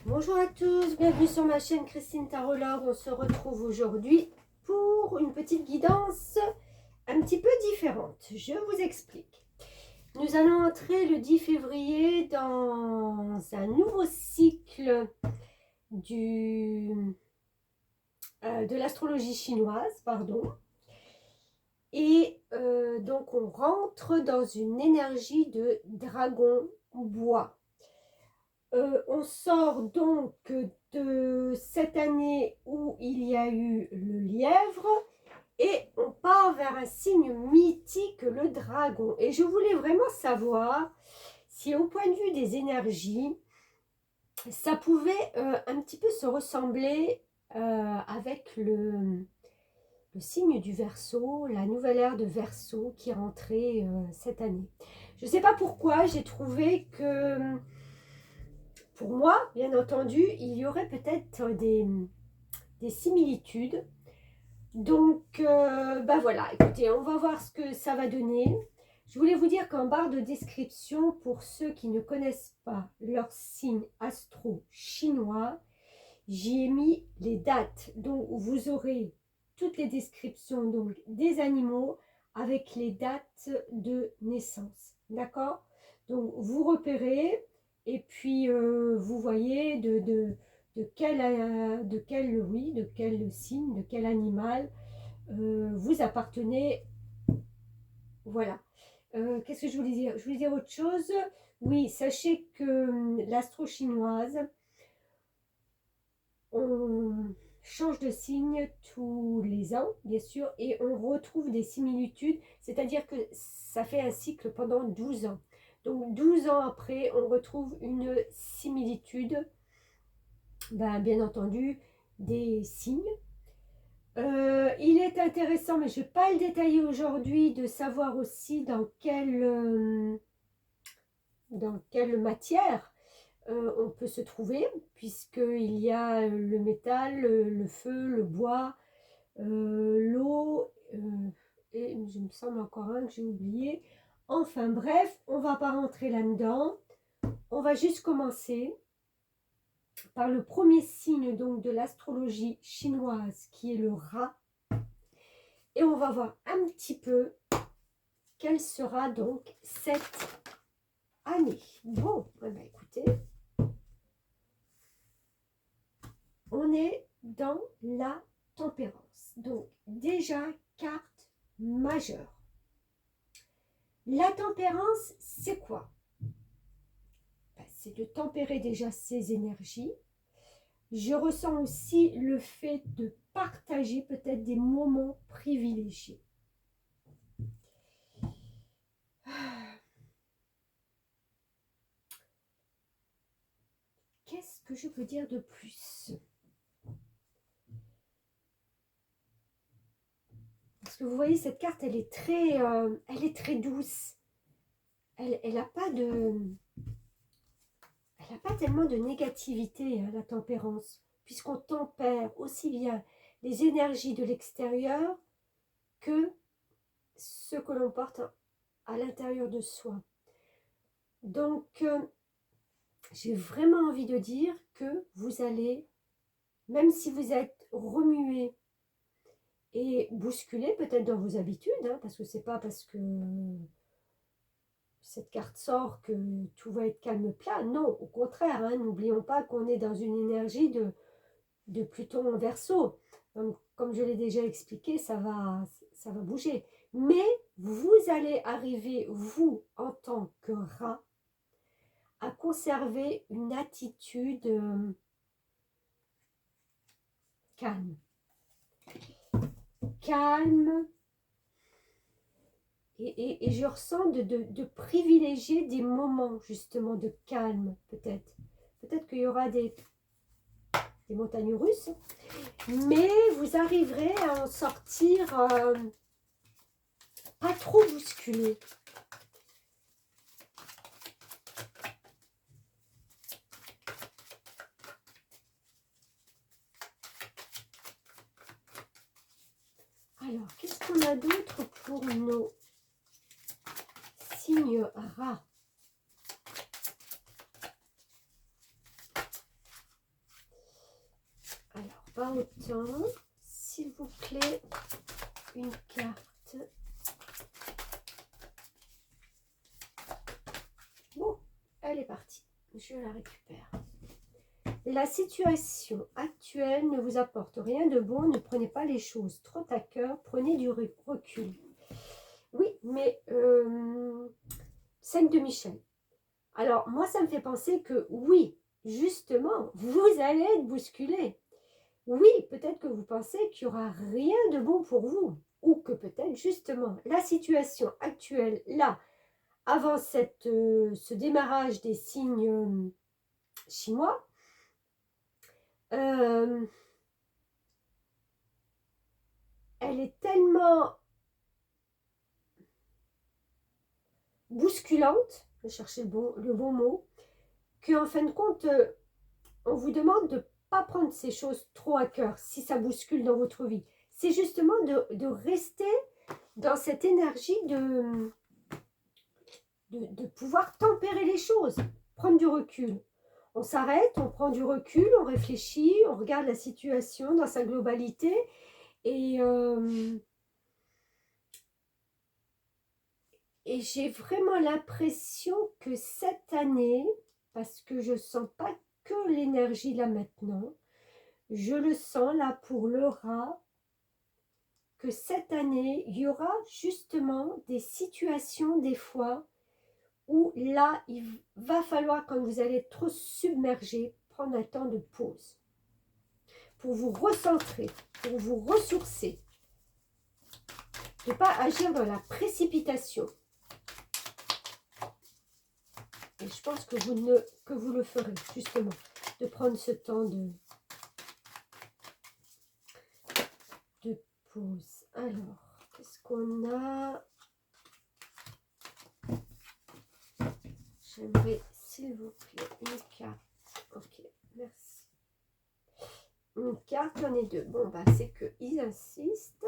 Bonjour à tous, bienvenue sur ma chaîne Christine Tarologue. On se retrouve aujourd'hui pour une petite guidance un petit peu différente. Je vous explique. Nous allons entrer le 10 février dans un nouveau cycle de l'astrologie chinoise, pardon. Et donc on rentre dans une énergie de dragon bois. On sort donc de cette année où il y a eu le lièvre et on part vers un signe mythique, le dragon. Et je voulais vraiment savoir si au point de vue des énergies, ça pouvait un petit peu se ressembler avec le signe du Verseau, la nouvelle ère de Verseau qui est rentrée cette année. Je ne sais pas pourquoi, j'ai trouvé que pour moi, bien entendu, il y aurait peut-être des similitudes. Donc, ben voilà, écoutez, on va voir ce que ça va donner. Je voulais vous dire qu'en barre de description, pour ceux qui ne connaissent pas leur signe astro chinois, j'y ai mis les dates. Donc, vous aurez toutes les descriptions donc, des animaux avec les dates de naissance. D'accord? Donc, vous repérez et puis vous voyez de quel signe, de quel animal vous appartenez. Voilà. Qu'est-ce que je voulais dire? Je voulais dire autre chose. Oui, sachez que l'astro chinoise, on change de signe tous les ans, bien sûr, et on retrouve des similitudes, c'est-à-dire que ça fait un cycle pendant 12 ans. Donc 12 ans après, on retrouve une similitude, bien entendu, des signes. Il est intéressant, mais je ne vais pas le détailler aujourd'hui, de savoir aussi dans quelle matière on peut se trouver, puisqu'il y a le métal, le feu, le bois, l'eau, et il me semble encore un que j'ai oublié. Enfin bref, on ne va pas rentrer là-dedans. On va juste commencer par le premier signe donc de l'astrologie chinoise qui est le rat. Et on va voir un petit peu quelle sera donc cette année. Bon, écoutez, on est dans la tempérance. Donc déjà, carte majeure. La tempérance, c'est quoi? C'est de tempérer déjà ses énergies. Je ressens aussi le fait de partager peut-être des moments privilégiés. Qu'est-ce que je peux dire de plus? Parce que vous voyez, cette carte, elle est très douce. Elle n'a pas tellement de négativité, hein, la tempérance, puisqu'on tempère aussi bien les énergies de l'extérieur que ce que l'on porte à l'intérieur de soi. Donc, j'ai vraiment envie de dire que vous allez, même si vous êtes remué et bousculé peut-être dans vos habitudes, hein, parce que c'est pas parce que cette carte sort que tout va être calme plat. Non, au contraire, hein, n'oublions pas qu'on est dans une énergie de Pluton en Verseau. Donc, comme je l'ai déjà expliqué, ça va bouger. Mais vous allez arriver, vous, en tant que rat, à conserver une attitude calme. Calme. Et je ressens de privilégier des moments justement de calme, peut-être. Peut-être qu'il y aura des montagnes russes, mais vous arriverez à en sortir pas trop bousculé. Alors, qu'est-ce qu'on a d'autre pour nos signes rats? pas autant. S'il vous plaît, une carte. Bon, elle est partie. Je la récupère. La situation actuelle ne vous apporte rien de bon. Ne prenez pas les choses trop à cœur. Prenez du recul. Oui, mais 5 de Michel. Alors, moi, ça me fait penser que oui, justement, vous allez être bousculé. Oui, peut-être que vous pensez qu'il n'y aura rien de bon pour vous. Ou que peut-être, justement, la situation actuelle, là, avant ce démarrage des signes chinois, elle est tellement bousculante, je cherchais le bon mot, qu'en fin de compte, on vous demande de ne pas prendre ces choses trop à cœur si ça bouscule dans votre vie. C'est justement de rester dans cette énergie de pouvoir tempérer les choses, prendre du recul. On s'arrête, on prend du recul, on réfléchit, on regarde la situation dans sa globalité et j'ai vraiment l'impression que cette année, parce que je ne sens pas que l'énergie là maintenant, je le sens là pour le rat, que cette année, il y aura justement des situations des fois où là, il va falloir, quand vous allez être trop submergé, prendre un temps de pause pour vous recentrer, pour vous ressourcer, de ne pas agir dans la précipitation. Et je pense que vous le ferez, justement, de prendre ce temps de pause. Alors, qu'est-ce qu'on a? J'aimerais, s'il vous plaît, une carte. Ok, merci. Une carte, j'en ai deux. Bon, bah, c'est qu'ils insistent.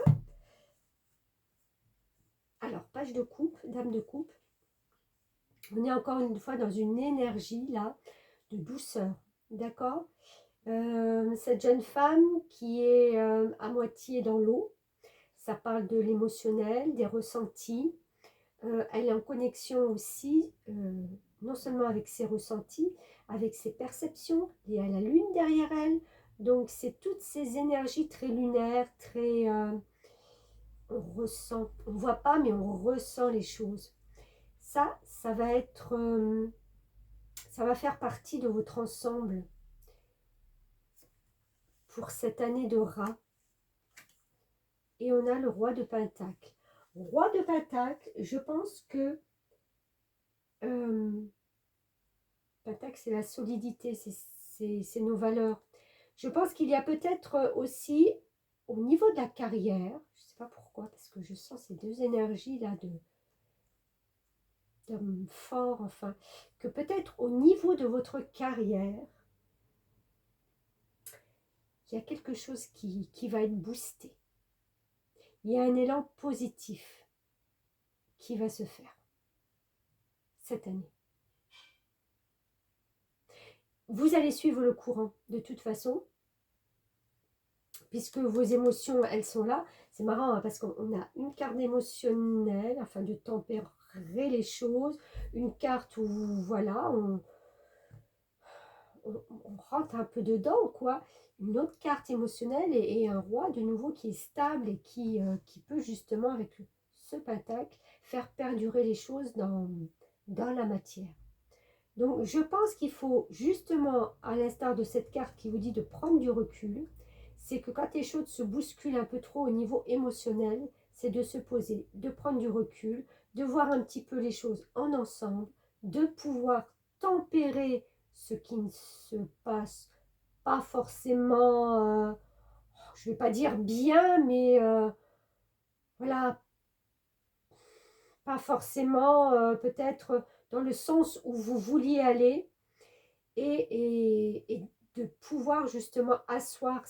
Alors, page de coupe, dame de coupe. On est encore une fois dans une énergie, là, de douceur. D'accord? Cette jeune femme qui est à moitié dans l'eau, ça parle de l'émotionnel, des ressentis. Elle est en connexion aussi, non seulement avec ses ressentis, avec ses perceptions. Il y a la lune derrière elle. Donc, c'est toutes ces énergies très lunaires, très... on ressent, on ne voit pas, mais on ressent les choses. Ça va être... ça va faire partie de votre ensemble pour cette année de rat. Et on a le roi de Pentacle. Roi de Pentacle, je pense que Pentacle, c'est la solidité, c'est nos valeurs. Je pense qu'il y a peut-être aussi, au niveau de la carrière, je ne sais pas pourquoi, parce que je sens ces deux énergies-là d'homme fort, enfin, que peut-être au niveau de votre carrière, il y a quelque chose qui va être boosté. Il y a un élan positif qui va se faire cette année. Vous allez suivre le courant de toute façon, puisque vos émotions, elles sont là. C'est marrant hein, parce qu'on a une carte émotionnelle, afin de tempérer les choses, une carte où, voilà, on rentre un peu dedans, quoi. Une autre carte émotionnelle et un roi de nouveau qui est stable et qui peut justement, avec ce pentacle, faire perdurer les choses dans la matière. Donc, je pense qu'il faut justement, à l'instar de cette carte qui vous dit de prendre du recul, c'est que quand les choses se bousculent un peu trop au niveau émotionnel, c'est de se poser, de prendre du recul, de voir un petit peu les choses en ensemble, de pouvoir tempérer ce qui ne se passe pas forcément, je ne vais pas dire bien, mais voilà, pas forcément peut-être dans le sens où vous vouliez aller et de pouvoir justement asseoir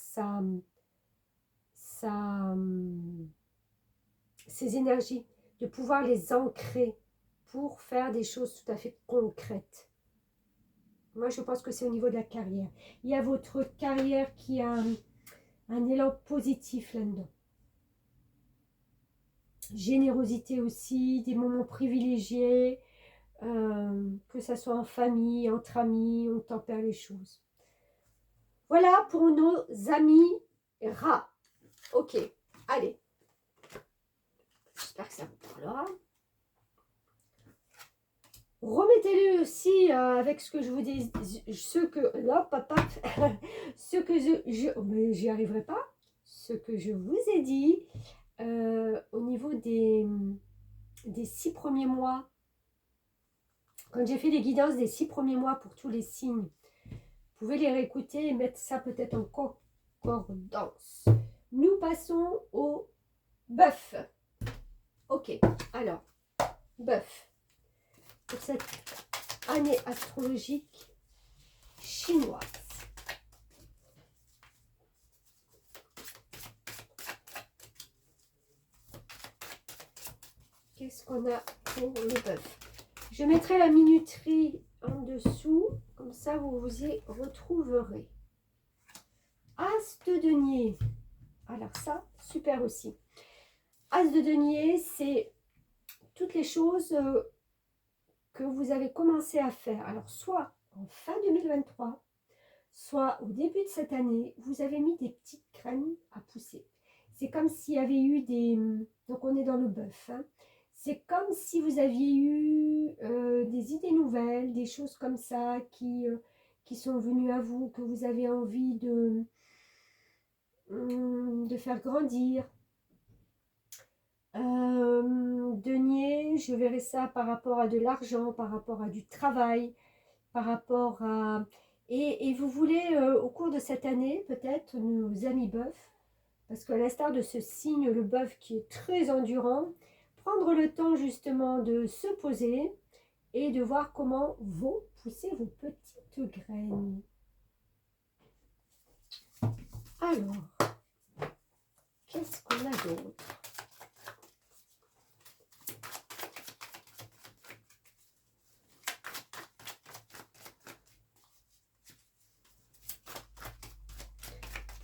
ces énergies, de pouvoir les ancrer pour faire des choses tout à fait concrètes. Moi, je pense que c'est au niveau de la carrière. Il y a votre carrière qui a un élan positif là-dedans. Générosité aussi, des moments privilégiés, que ça soit en famille, entre amis, on tempère les choses. Voilà pour nos amis rats. Ok, allez. J'espère que ça vous parlera. Remettez-le aussi avec ce que je vous dis, ce que là, papa, ce que mais j'y arriverai pas, ce que je vous ai dit au niveau des 6 premiers mois. Quand j'ai fait les guidances des 6 premiers mois pour tous les signes, vous pouvez les réécouter et mettre ça peut-être en concordance. Nous passons au bœuf. Ok, alors, bœuf. Pour cette année astrologique chinoise. Qu'est-ce qu'on a pour le bœuf? Je mettrai la minuterie en dessous, comme ça vous vous y retrouverez. As de denier. Alors ça, super aussi. As de denier, c'est toutes les choses que vous avez commencé à faire. Alors soit en fin 2023, soit au début de cette année, vous avez mis des petites graines à pousser. C'est comme s'il y avait eu des... Donc on est dans le bœuf. Hein. C'est comme si vous aviez eu des idées nouvelles, des choses comme ça qui sont venues à vous, que vous avez envie de faire grandir. Denier, je verrai ça par rapport à de l'argent, par rapport à du travail, par rapport à... Et vous voulez, au cours de cette année, peut-être, nos amis bœufs, parce qu'à l'instar de ce signe, le bœuf qui est très endurant, prendre le temps justement de se poser et de voir comment vont pousser vos petites graines. Alors, qu'est-ce qu'on a d'autre?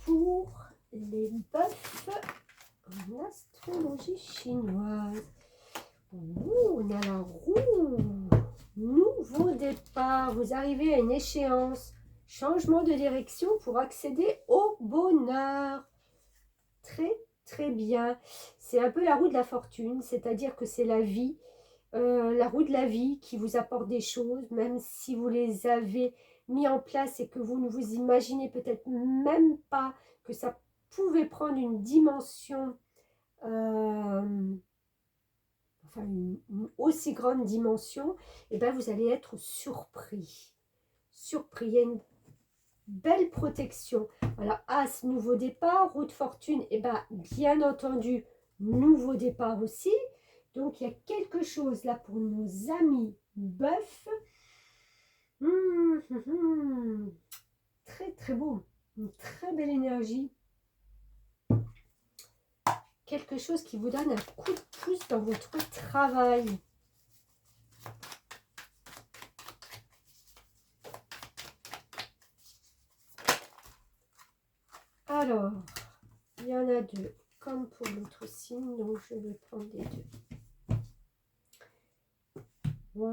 Pour les bœufs en astrologie chinoise. On a la roue. Nouveau départ. Vous arrivez à une échéance. Changement de direction pour accéder au bonheur. Très, très bien. C'est un peu la roue de la fortune, c'est-à-dire que c'est la vie, la roue de la vie qui vous apporte des choses, même si vous les avez mis en place et que vous ne vous imaginez peut-être même pas que ça pouvait prendre une dimension, enfin une aussi grande dimension, et bien vous allez être surpris. Surpris, il y a une belle protection. Alors, As, nouveau départ, roue de fortune, et bien entendu, nouveau départ aussi. Donc, il y a quelque chose là pour nos amis bœufs. Très, très beau. Une très belle énergie. Quelque chose qui vous donne un coup de pouce dans votre travail. Alors, il y en a deux, comme pour l'autre signe, donc je vais prendre les deux. Oui.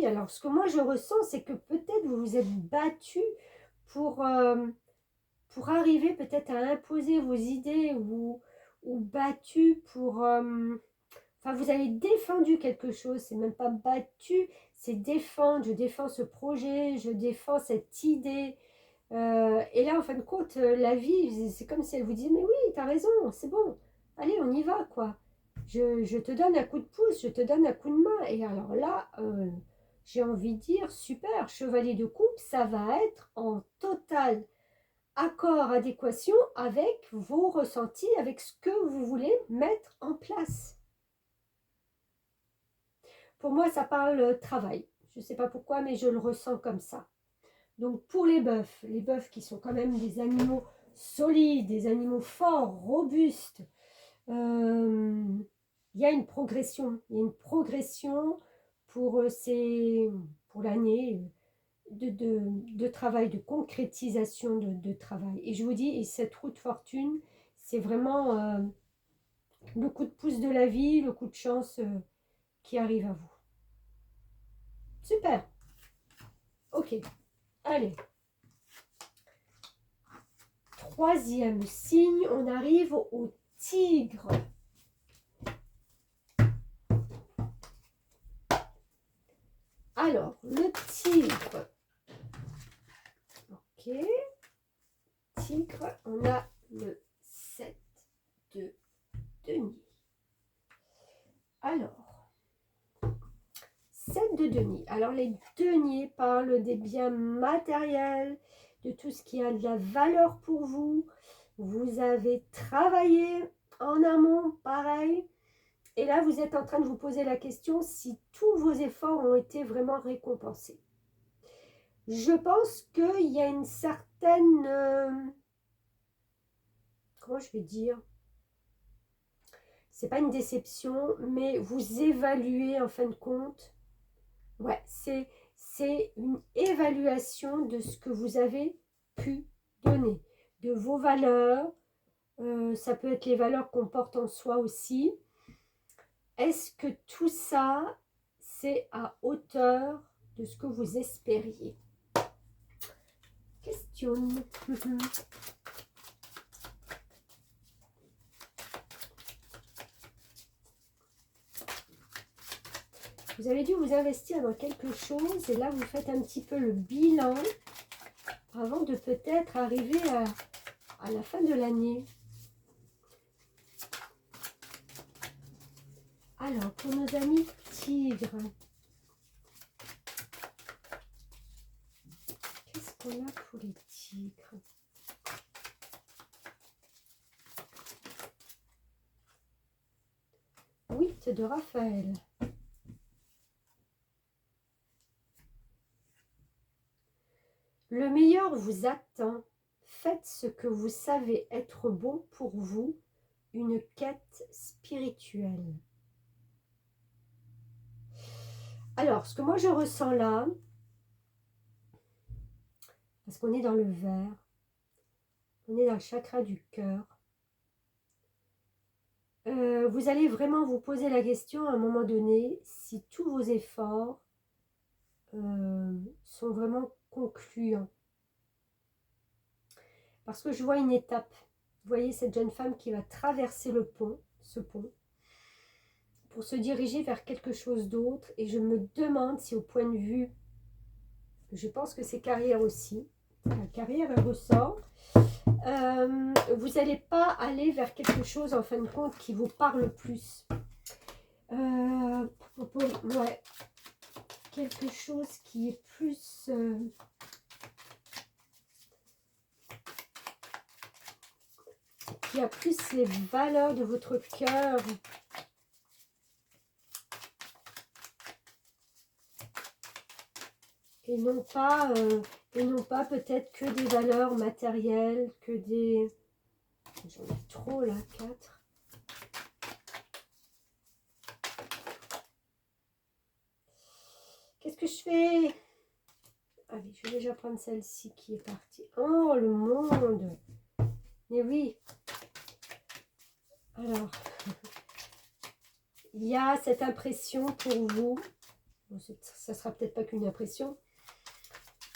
Alors, ce que moi je ressens, c'est que peut-être vous vous êtes battu pour arriver peut-être à imposer vos idées ou battu pour... Enfin, vous avez défendu quelque chose, c'est même pas battu, c'est défendre. Je défends ce projet, je défends cette idée. Et là, en fin de compte, la vie, c'est comme si elle vous dit, mais oui, t'as raison, c'est bon, allez, on y va, quoi. Je te donne un coup de pouce, je te donne un coup de main. Et alors là, j'ai envie de dire, super, chevalier de coupe, ça va être en total accord, adéquation avec vos ressentis, avec ce que vous voulez mettre en place. Pour moi, ça parle travail. Je ne sais pas pourquoi, mais je le ressens comme ça. Donc pour les bœufs qui sont quand même des animaux solides, des animaux forts, robustes, il y a une progression. Il y a une progression pour l'année. de travail, de concrétisation de travail. Et je vous dis, et cette roue de fortune, c'est vraiment le coup de pouce de la vie, le coup de chance qui arrive à vous. Super. Ok. Allez. Troisième signe, on arrive au tigre. Alors, le tigre. Ok. Tigre, on a le 7 de denier. Alors, 7 de denier. Alors, les deniers parlent des biens matériels, de tout ce qui a de la valeur pour vous. Vous avez travaillé en amont, pareil. Et là, vous êtes en train de vous poser la question si tous vos efforts ont été vraiment récompensés. Je pense qu'il y a une certaine... comment je vais dire? C'est pas une déception, mais vous évaluez en fin de compte. Ouais, c'est une évaluation de ce que vous avez pu donner, de vos valeurs. Ça peut être les valeurs qu'on porte en soi aussi. Est-ce que tout ça, c'est à hauteur de ce que vous espériez? Question. Vous avez dû vous investir dans quelque chose et là, vous faites un petit peu le bilan avant de peut-être arriver à la fin de l'année. Alors, pour nos amis tigres, qu'est-ce qu'on a pour les tigres? Huit de Raphaël. Le meilleur vous attend. Faites ce que vous savez être bon pour vous, une quête spirituelle. Alors, ce que moi je ressens là, parce qu'on est dans le vert, on est dans le chakra du cœur, vous allez vraiment vous poser la question à un moment donné si tous vos efforts sont vraiment concluants. Parce que je vois une étape. Vous voyez cette jeune femme qui va traverser le pont, ce pont, pour se diriger vers quelque chose d'autre. Et je me demande si au point de vue, je pense que c'est carrière aussi, la carrière elle ressort, vous n'allez pas aller vers quelque chose en fin de compte qui vous parle plus. Ouais, quelque chose qui est plus... qui a plus les valeurs de votre cœur. Et non pas peut-être que des valeurs matérielles, que des... J'en ai trop là, 4. Qu'est-ce que je fais? Allez, je vais déjà prendre celle-ci qui est partie. Oh, le monde! Mais oui. Alors, il y a cette impression pour vous, bon, ça sera peut-être pas qu'une impression,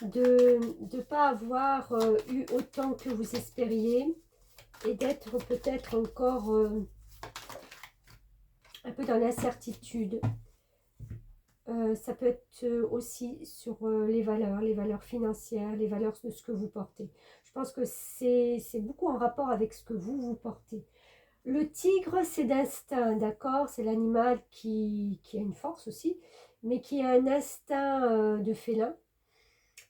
de ne pas avoir eu autant que vous espériez et d'être peut-être encore un peu dans l'incertitude. Ça peut être aussi sur les valeurs financières, les valeurs de ce que vous portez. Je pense que c'est beaucoup en rapport avec ce que vous portez. Le tigre, c'est d'instinct, d'accord? C'est l'animal qui a une force aussi, mais qui a un instinct de félin.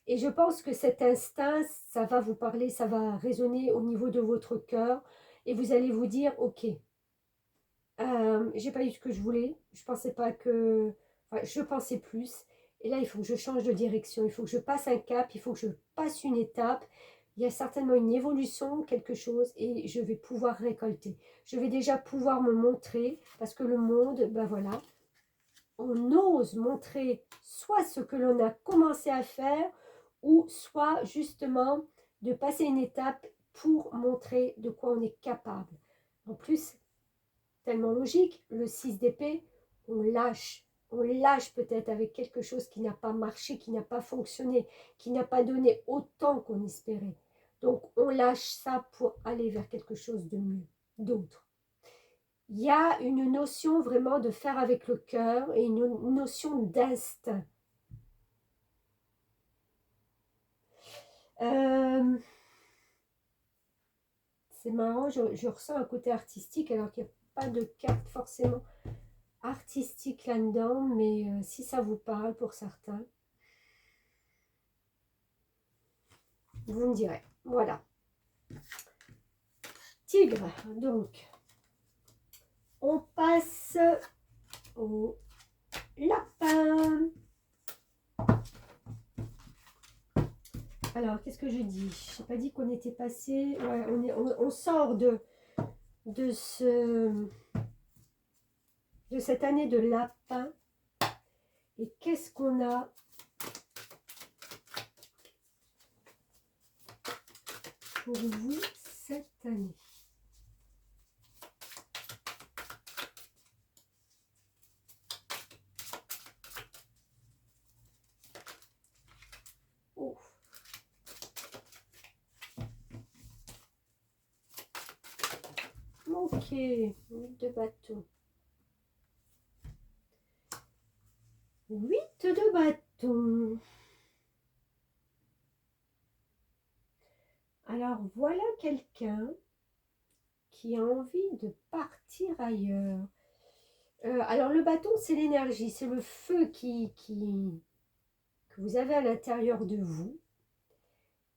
Et je pense que cet instinct, ça va vous parler, ça va résonner au niveau de votre cœur. Et vous allez vous dire, ok, j'ai pas eu ce que je voulais. Je pensais pas que... Enfin, je pensais plus. Et là, il faut que je change de direction. Il faut que je passe un cap. Il faut que je passe une étape. Il y a certainement une évolution, quelque chose. Et je vais pouvoir récolter. Je vais déjà pouvoir me montrer. Parce que le monde, ben voilà. On ose montrer soit ce que l'on a commencé à faire ou soit justement de passer une étape pour montrer de quoi on est capable. En plus, tellement logique, le 6 d'épée, on lâche peut-être avec quelque chose qui n'a pas marché, qui n'a pas fonctionné, qui n'a pas donné autant qu'on espérait. Donc on lâche ça pour aller vers quelque chose de mieux, d'autre. Il y a une notion vraiment de faire avec le cœur et une notion d'instinct. C'est marrant, je ressens un côté artistique alors qu'il n'y a pas de carte forcément artistique là-dedans, mais si ça vous parle pour certains, vous me direz. Voilà. Tigre, donc, on passe au lapin. Alors, qu'est-ce que je dis? Je n'ai pas dit qu'on était passé... Ouais, on sort de cette année de lapin. Et qu'est-ce qu'on a pour vous cette année? Oh. Ok, 8 de bâton. 8 de bâton. Alors, voilà quelqu'un qui a envie de partir ailleurs. Alors, le bâton, c'est l'énergie, c'est le feu que vous avez à l'intérieur de vous.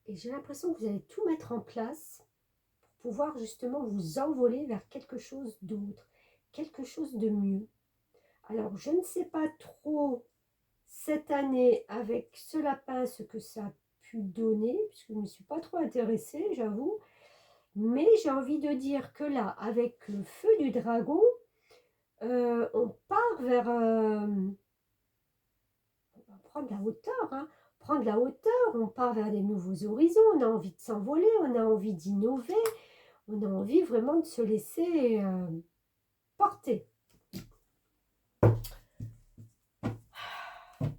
Et j'ai l'impression que vous allez tout mettre en place pour pouvoir justement vous envoler vers quelque chose d'autre, quelque chose de mieux. Alors, je ne sais pas trop cette année avec ce lapin ce que ça a pu donner, puisque je ne me suis pas trop intéressée, j'avoue. Mais j'ai envie de dire que là, avec le feu du dragon, on part vers... on va prendre la hauteur, hein. Prendre la hauteur, on part vers des nouveaux horizons, on a envie de s'envoler, on a envie d'innover, on a envie vraiment de se laisser porter.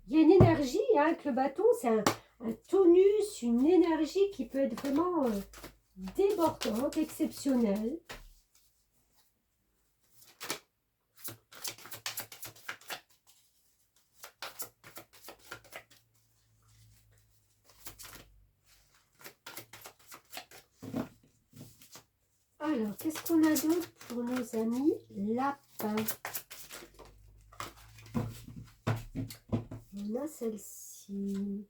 Il y a une énergie hein, avec le bâton, c'est un tonus, une énergie qui peut être vraiment débordante, exceptionnelle. Alors, qu'est-ce qu'on a d'autre pour nos amis lapins? On a celle-ci.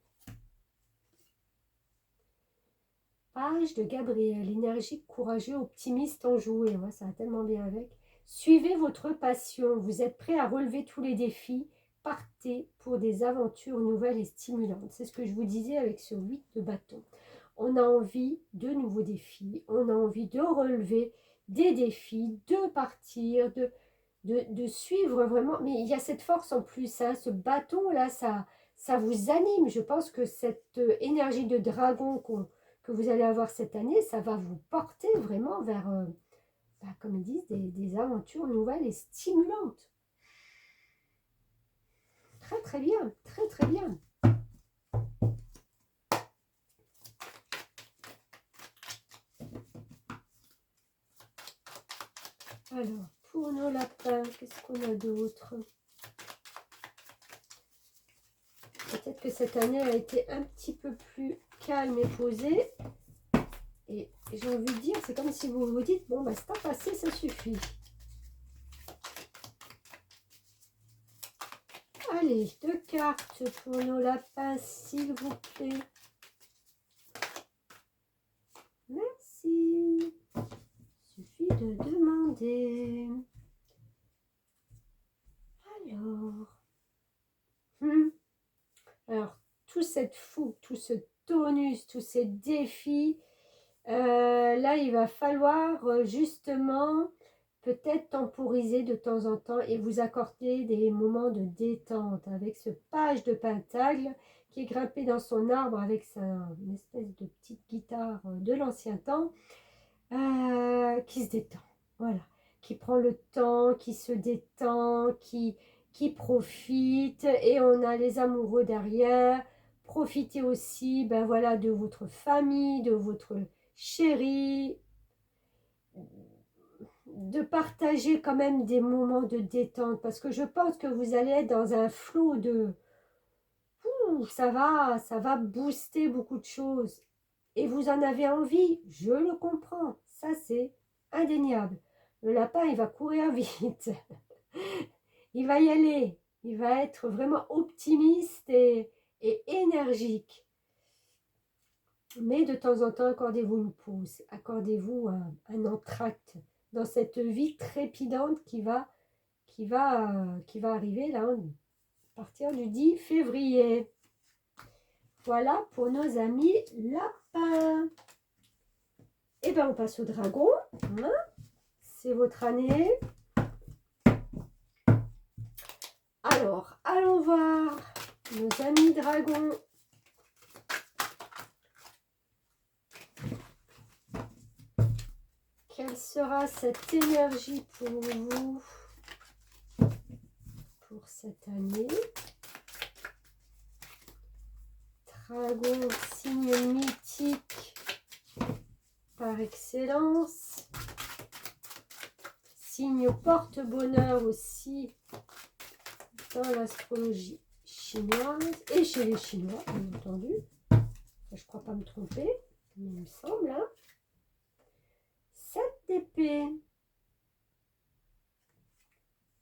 Page de Gabriel, énergique, courageux, optimiste, enjoué. Ouais, ça va tellement bien avec. Suivez votre passion. Vous êtes prêt à relever tous les défis. Partez pour des aventures nouvelles et stimulantes. C'est ce que je vous disais avec ce 8 de bâton. On a envie de nouveaux défis. On a envie de relever des défis, de partir, de suivre vraiment. Mais il y a cette force en plus. Hein, ce bâton-là, ça vous anime. Je pense que cette énergie de dragon que vous allez avoir cette année, ça va vous porter vraiment vers, comme ils disent, des aventures nouvelles et stimulantes. Très très bien, très très bien. Alors, pour nos lapins, qu'est-ce qu'on a d'autre? Peut-être que cette année a été un petit peu plus calme et posée. Et j'ai envie de dire, c'est comme si vous vous dites, bon, bah, c'est pas passé, ça suffit. Allez, 2 cartes pour nos lapins, s'il vous plaît. Merci. Il suffit de demander. Alors, tout cette fougue, tout ce tonus, tous ces défis, là, il va falloir justement peut-être temporiser de temps en temps et vous accorder des moments de détente avec ce page de pentacle qui est grimpé dans son arbre avec une espèce de petite guitare de l'ancien temps, qui se détend, voilà, qui prend le temps, qui se détend, qui profite, et on a les amoureux derrière. Profitez aussi, ben voilà, de votre famille, de votre chéri, de partager quand même des moments de détente, parce que je pense que vous allez être dans un flot de... ça va booster beaucoup de choses. Et vous en avez envie, je le comprends, ça c'est indéniable. Le lapin, il va courir vite, il va y aller, il va être vraiment optimiste et énergique. Mais de temps en temps, accordez-vous une pause, accordez-vous un entracte dans cette vie trépidante qui va arriver là, à partir du 10 février. Voilà pour nos amis lapins. Et bien on passe au dragon, hein, c'est votre année. Alors, allons voir nos amis dragons. Quelle sera cette énergie pour vous pour cette année? Dragon, signe mythique par excellence. Signe porte-bonheur aussi dans l'astrologie chinoise et chez les Chinois, bien entendu. Je ne crois pas me tromper, mais il me semble. Hein. 7 d'épée.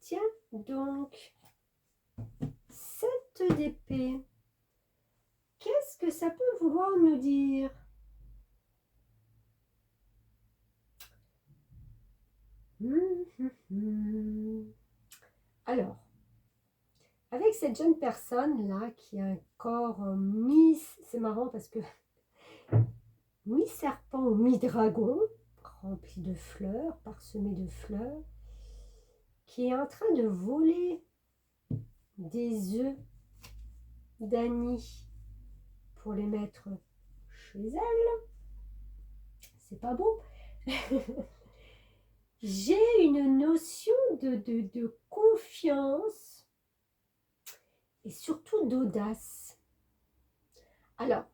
Tiens donc, 7 d'épée. Qu'est-ce que ça peut vouloir nous dire? Alors, avec cette jeune personne-là qui a un corps c'est marrant parce que mi-serpent ou mi-dragon, rempli de fleurs, parsemé de fleurs, qui est en train de voler des œufs d'Annie pour les mettre chez elle. C'est pas beau. J'ai une notion de confiance et surtout d'audace. Alors,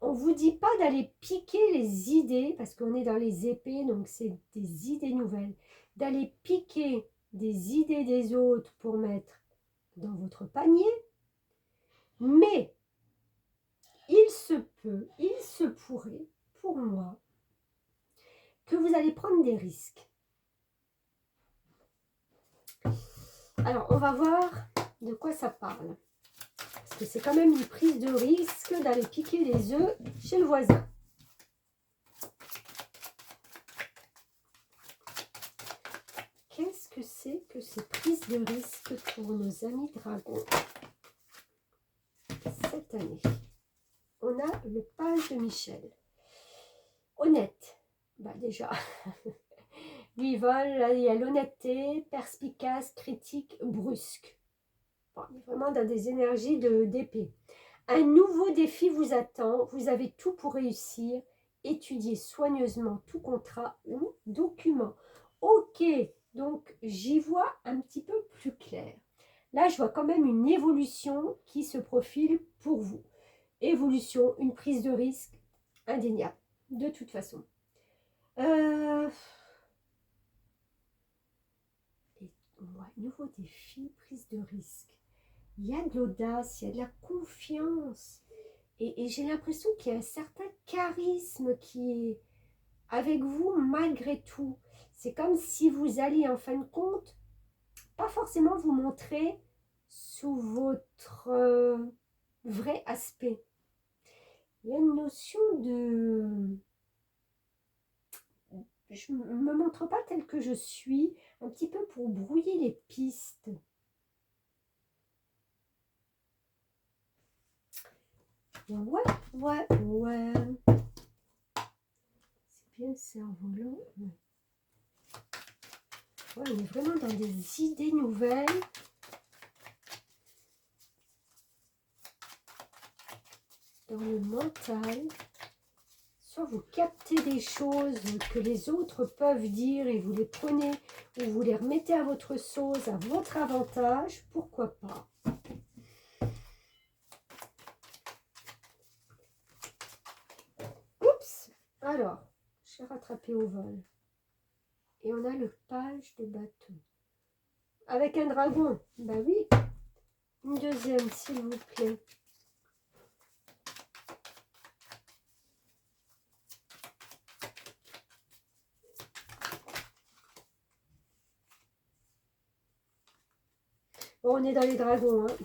on ne vous dit pas d'aller piquer les idées, parce qu'on est dans les épées, donc c'est des idées nouvelles, d'aller piquer des idées des autres pour mettre dans votre panier, mais il se peut, il se pourrait, pour moi, que vous allez prendre des risques. Alors, on va voir de quoi ça parle. Parce que c'est quand même une prise de risque d'aller piquer les œufs chez le voisin. Qu'est-ce que c'est que ces prises de risque pour nos amis dragons cette année? On a le page de Michel. Honnête. Bah déjà, lui il vole, il y a l'honnêteté, perspicace, critique, brusque. Bon, il est vraiment dans des énergies d'épée. Un nouveau défi vous attend, vous avez tout pour réussir. Étudiez soigneusement tout contrat ou document. Ok, donc j'y vois un petit peu plus clair. Là, je vois quand même une évolution qui se profile pour vous. Évolution, une prise de risque indéniable, de toute façon. Nouveau défi, prise de risque. Il y a de l'audace, il y a de la confiance. Et j'ai l'impression qu'il y a un certain charisme qui est avec vous malgré tout. C'est comme si vous alliez en fin de compte, pas forcément vous montrer sous votre vrai aspect. Il y a une notion de... Je ne me montre pas telle que je suis, un petit peu pour brouiller les pistes. Ouais. C'est bien le cerf-volant. Ouais, on est vraiment dans des idées nouvelles. dans le mental. Soit vous captez des choses que les autres peuvent dire et vous les prenez ou vous les remettez à votre sauce, à votre avantage, pourquoi pas. Oups! Alors, j'ai rattrapé au vol. Et on a le page de bâton. Avec un dragon. Bah oui. Une deuxième, s'il vous plaît. Bon, on est dans les dragons. Hein.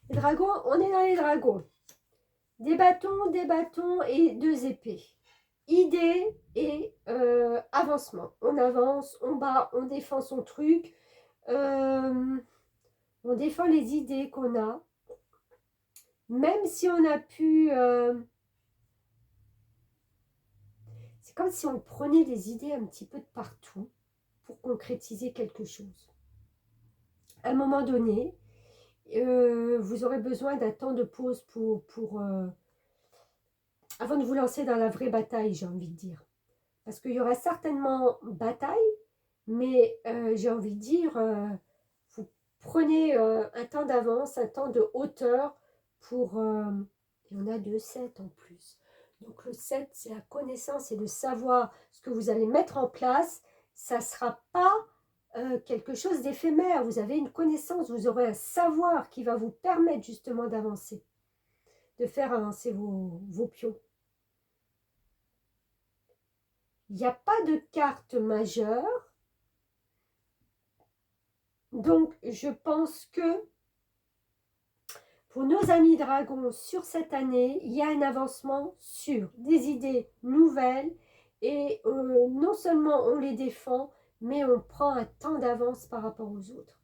Les dragons, on est dans les dragons. Des bâtons et deux épées. Idée et avancement. On avance, on bat, on défend son truc. On défend les idées qu'on a. Même si on a pu... c'est comme si on prenait des idées un petit peu de partout pour concrétiser quelque chose. À un moment donné, vous aurez besoin d'un temps de pause avant de vous lancer dans la vraie bataille, j'ai envie de dire. Parce qu'il y aura certainement bataille, mais j'ai envie de dire, vous prenez un temps d'avance, un temps de hauteur pour... il y en a 7 en plus. Donc le 7, c'est la connaissance et le savoir. Ce que vous allez mettre en place, ça ne sera pas quelque chose d'éphémère. Vous avez une connaissance, vous aurez un savoir qui va vous permettre justement d'avancer, de faire avancer vos pions. Il n'y a pas de carte majeure. Donc, je pense que pour nos amis dragons sur cette année, il y a un avancement sur des idées nouvelles. Et non seulement on les défend, mais on prend un temps d'avance par rapport aux autres.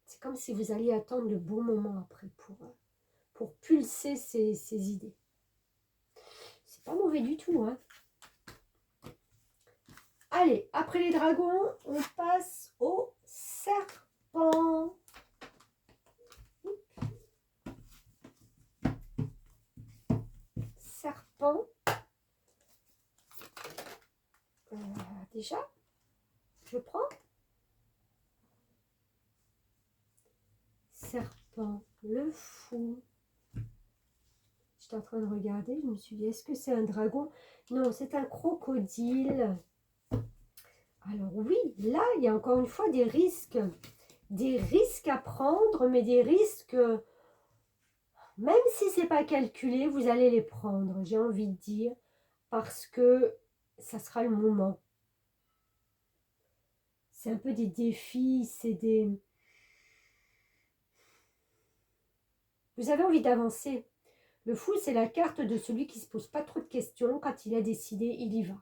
C'est comme si vous alliez attendre le bon moment après pour pulser ces idées. C'est pas mauvais du tout, hein. Allez, après les dragons, on passe au serpent. Serpent. Déjà, je prends. Serpent, le fou. J'étais en train de regarder, je me suis dit, est-ce que c'est un dragon? Non, c'est un crocodile. Alors oui, là, il y a encore une fois des risques à prendre, mais des risques, même si ce n'est pas calculé, vous allez les prendre, j'ai envie de dire, parce que ça sera le moment. C'est un peu des défis, c'est des... Vous avez envie d'avancer. Le fou, c'est la carte de celui qui ne se pose pas trop de questions. Quand il a décidé, il y va.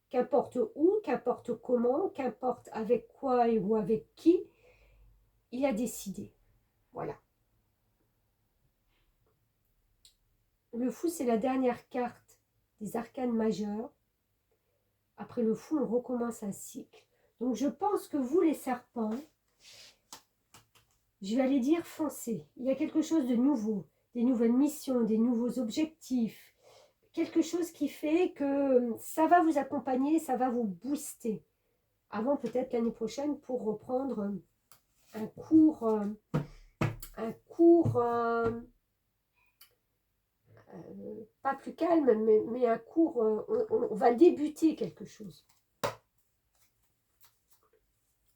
Qu'importe où, qu'importe comment, qu'importe avec quoi et ou avec qui, il a décidé. Voilà. Le fou, c'est la dernière carte des arcanes majeures. Après le fou, on recommence un cycle. Donc, je pense que vous, les serpents, je vais aller dire foncez. Il y a quelque chose de nouveau, des nouvelles missions, des nouveaux objectifs. Quelque chose qui fait que ça va vous accompagner, ça va vous booster. Avant peut-être l'année prochaine pour reprendre un cours pas plus calme, mais un cours, on va débuter quelque chose.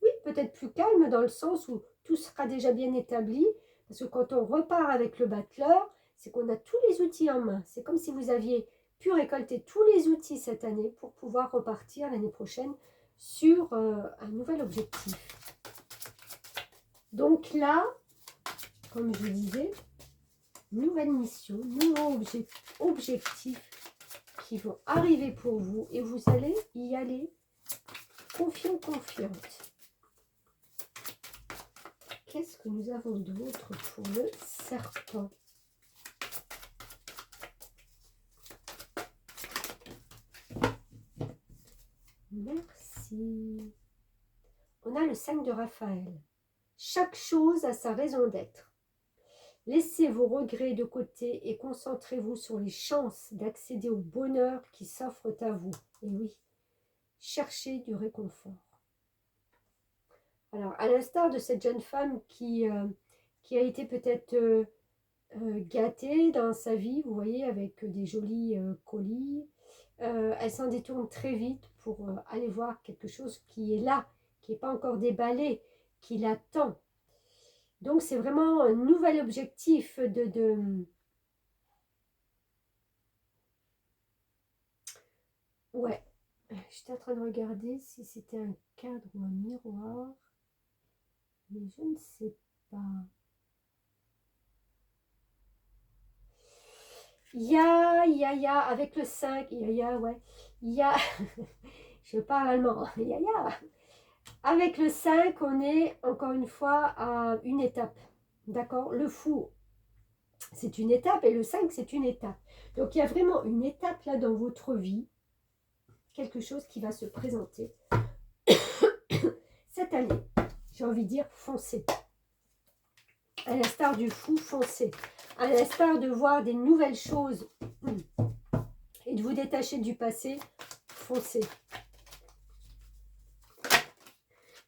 Oui, peut-être plus calme dans le sens où tout sera déjà bien établi, parce que quand on repart avec le battleur, c'est qu'on a tous les outils en main. C'est comme si vous aviez pu récolter tous les outils cette année pour pouvoir repartir l'année prochaine sur un nouvel objectif. Donc là, comme je disais, nouvelle mission, nouveaux objectifs qui vont arriver pour vous et vous allez y aller confiant, confiante. Qu'est-ce que nous avons d'autre pour le serpent? Merci. On a le 5 de Raphaël. Chaque chose a sa raison d'être. Laissez vos regrets de côté et concentrez-vous sur les chances d'accéder au bonheur qui s'offrent à vous. Et oui, cherchez du réconfort. Alors, à l'instar de cette jeune femme qui a été peut-être gâtée dans sa vie, vous voyez, avec des jolis colis, elle s'en détourne très vite pour aller voir quelque chose qui est là, qui n'est pas encore déballé, qui l'attend. Donc, c'est vraiment un nouvel objectif Ouais, j'étais en train de regarder si c'était un cadre ou un miroir, mais je ne sais pas. Avec le 5, ouais. Je parle allemand, Avec le 5, on est encore une fois à une étape, d'accord? Le fou, c'est une étape et le 5, c'est une étape. Donc, il y a vraiment une étape là dans votre vie, quelque chose qui va se présenter cette année. J'ai envie de dire, foncez. À l'instar du fou, foncez. À l'instar de voir des nouvelles choses et de vous détacher du passé, foncez.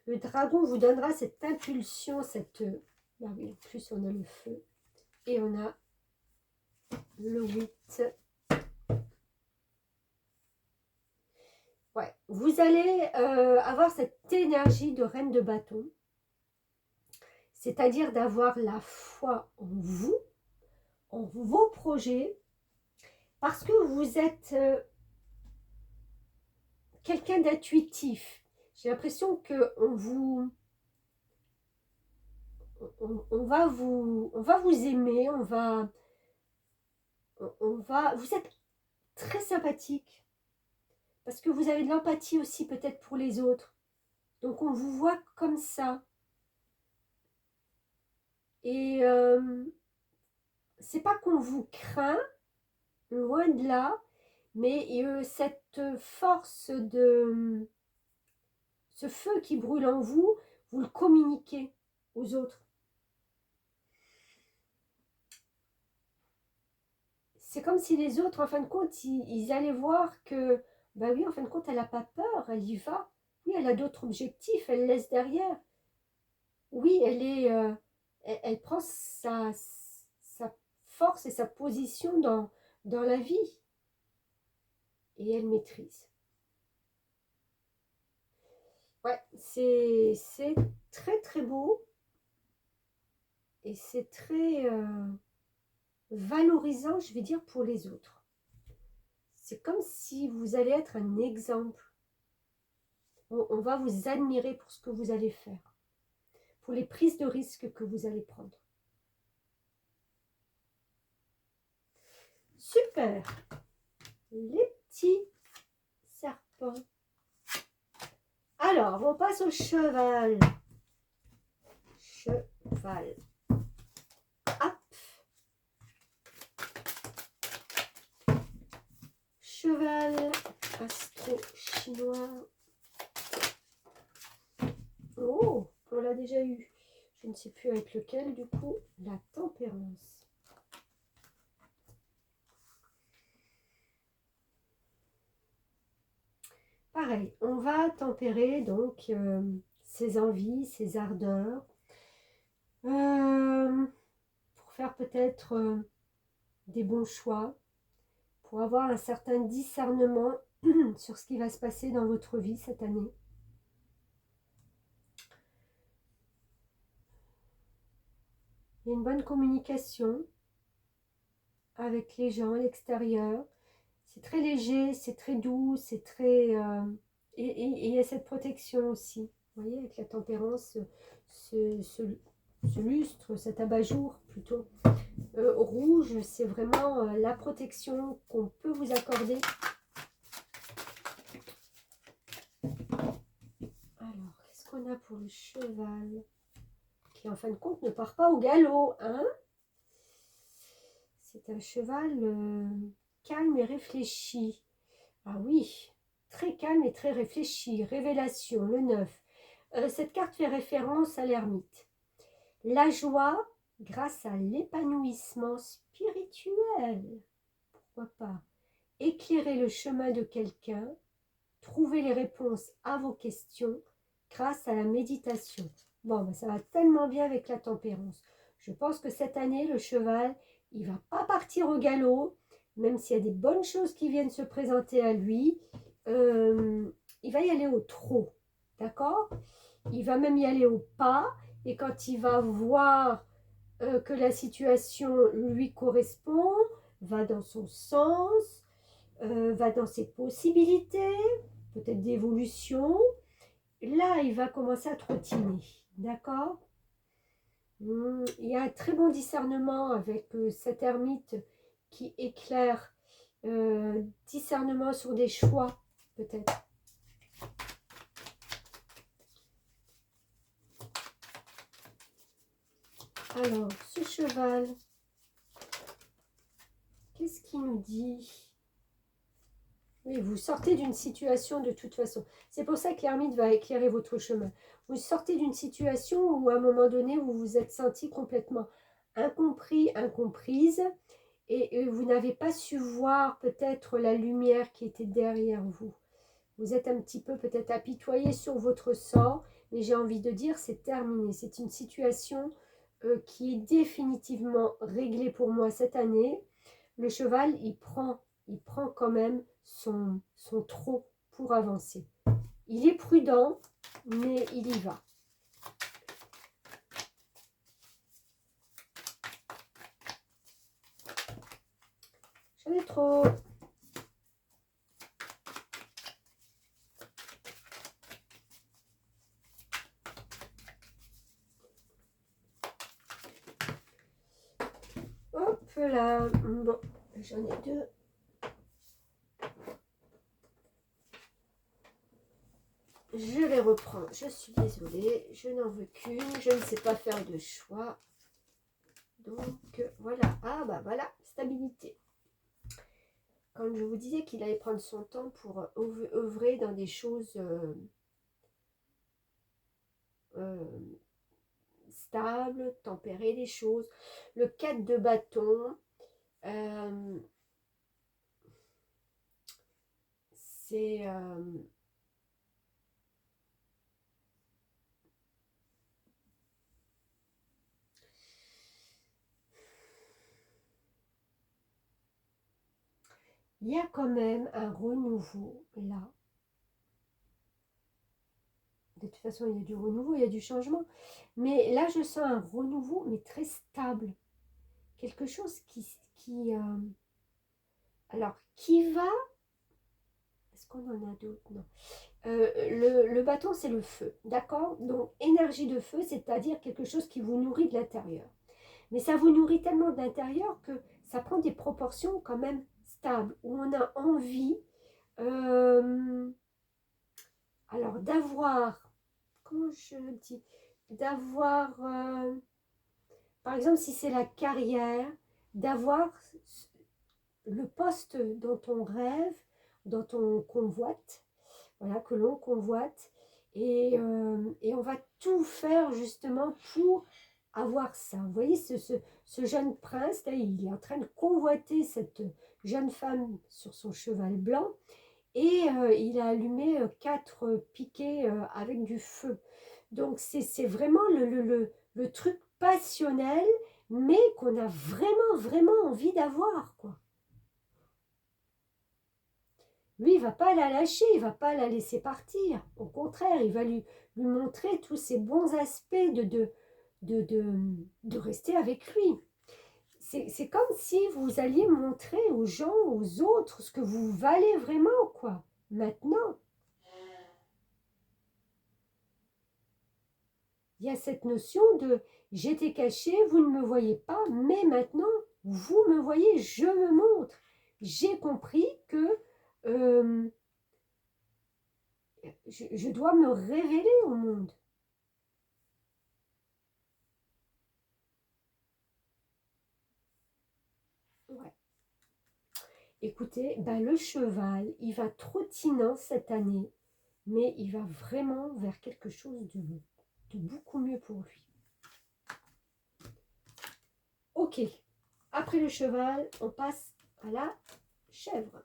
Le dragon vous donnera cette impulsion, cette... Ah oui, en plus, on a le feu. Et on a le 8. Ouais, vous allez avoir cette énergie de reine de bâton. C'est-à-dire d'avoir la foi en vous, en vos projets, parce que vous êtes quelqu'un d'intuitif. J'ai l'impression qu'on vous... On va vous aimer, vous êtes très sympathique parce que vous avez de l'empathie aussi peut-être pour les autres. Donc on vous voit comme ça. Et c'est pas qu'on vous craint, loin de là, mais cette force de ce feu qui brûle en vous, vous le communiquez aux autres. C'est comme si les autres, en fin de compte, ils allaient voir que, bah oui, en fin de compte, elle n'a pas peur, elle y va. Oui, elle a d'autres objectifs, elle laisse derrière. Oui, elle prend sa force et sa position dans la vie. Et elle maîtrise. Ouais, c'est très très beau. Et c'est très valorisant, je vais dire, pour les autres. C'est comme si vous allez être un exemple. On va vous admirer pour ce que vous allez faire, pour les prises de risques que vous allez prendre. Super. Les petits serpents. Alors, on passe au cheval. Cheval. Hop. Cheval astro-chinois. Oh, on l'a déjà eu. Je ne sais plus avec lequel, du coup, la tempérance. Pareil, on va tempérer donc ses envies, ses ardeurs, pour faire peut-être des bons choix, pour avoir un certain discernement sur ce qui va se passer dans votre vie cette année. Il y a une bonne communication avec les gens à l'extérieur. C'est très léger, c'est très doux, c'est très... et il y a cette protection aussi. Vous voyez, avec la tempérance, ce lustre, cet abat-jour plutôt rouge, c'est vraiment la protection qu'on peut vous accorder. Alors, qu'est-ce qu'on a pour le cheval qui, en fin de compte, ne part pas au galop, hein? C'est un cheval calme et réfléchi. Ah oui, très calme et très réfléchi. Révélation, le 9. Cette carte fait référence à l'ermite. La joie, grâce à l'épanouissement spirituel. Pourquoi pas? Éclairer le chemin de quelqu'un, trouver les réponses à vos questions grâce à la méditation. Bon, ben ça va tellement bien avec la tempérance. Je pense que cette année, le cheval, il va pas partir au galop, même s'il y a des bonnes choses qui viennent se présenter à lui. Il va y aller au trot, d'accord? Il va même y aller au pas, et quand il va voir que la situation lui correspond, va dans son sens, va dans ses possibilités, peut-être d'évolution. Là, il va commencer à trottiner, d'accord? Il y a un très bon discernement avec cet ermite qui éclaire, discernement sur des choix, peut-être. Alors, ce cheval, qu'est-ce qu'il nous dit? Oui, vous sortez d'une situation de toute façon. C'est pour ça que l'ermite va éclairer votre chemin. Vous sortez d'une situation où à un moment donné, vous vous êtes senti complètement incompris, incomprise, et vous n'avez pas su voir peut-être la lumière qui était derrière vous. Vous êtes un petit peu peut-être apitoyé sur votre sort, mais j'ai envie de dire c'est terminé. C'est une situation qui est définitivement réglée pour moi cette année. Le cheval, il prend quand même son trot pour avancer. Il est prudent, mais il y va. J'en ai trop. Hop là. Bon, j'en ai deux. Je les reprends. Je suis désolée. Je n'en veux qu'une. Je ne sais pas faire de choix. Donc, voilà. Ah, bah voilà. Stabilité. Quand je vous disais qu'il allait prendre son temps pour œuvrer dans des choses stables, tempérer les choses. Le 4 de bâton, c'est... il y a quand même un renouveau là. De toute façon, il y a du renouveau, il y a du changement. Mais là, je sens un renouveau, mais très stable. Quelque chose alors, qui va... Est-ce qu'on en a d'autres? Non. Le bâton, c'est le feu, d'accord? Donc, énergie de feu, c'est-à-dire quelque chose qui vous nourrit de l'intérieur. Mais ça vous nourrit tellement de l'intérieur que ça prend des proportions quand même stables, où on a envie alors d'avoir, comment je dis, d'avoir, par exemple, si c'est la carrière, d'avoir le poste dont on rêve, dont on convoite, voilà, que l'on convoite, et on va tout faire justement pour avoir ça. Vous voyez, ce jeune prince, là, il est en train de convoiter cette jeune femme sur son cheval blanc, et il a allumé 4 piquets avec du feu. Donc c'est vraiment le truc passionnel, mais qu'on a vraiment, vraiment envie d'avoir, quoi. Lui, il ne va pas la lâcher, il ne va pas la laisser partir. Au contraire, il va lui montrer tous ses bons aspects de rester avec lui. C'est comme si vous alliez montrer aux gens, aux autres, ce que vous valez vraiment, quoi. Maintenant, il y a cette notion de j'étais caché, vous ne me voyez pas, mais maintenant, vous me voyez, je me montre. J'ai compris que je dois me révéler au monde. Ouais. Écoutez, ben le cheval, il va trottinant cette année, mais il va vraiment vers quelque chose de beaucoup mieux pour lui. Ok, après le cheval, on passe à la chèvre.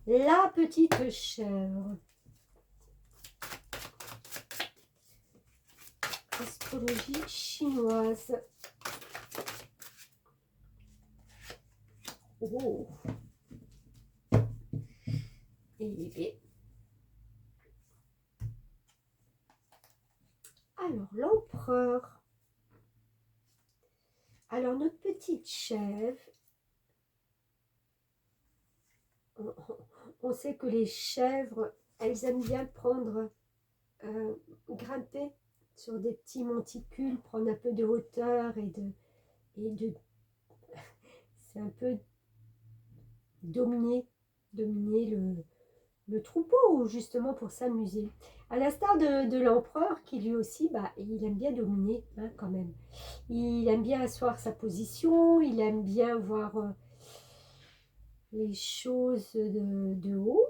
La petite chèvre. Astrologie chinoise. Oh. Et alors, l'empereur. Alors, notre petite chèvre, on sait que les chèvres, elles aiment bien prendre, grimper sur des petits monticules, prendre un peu de hauteur et de c'est un peu dominer le troupeau, justement pour s'amuser. À l'instar de l'empereur, qui lui aussi, il aime bien dominer, hein, quand même. Il aime bien asseoir sa position, il aime bien voir les choses de haut.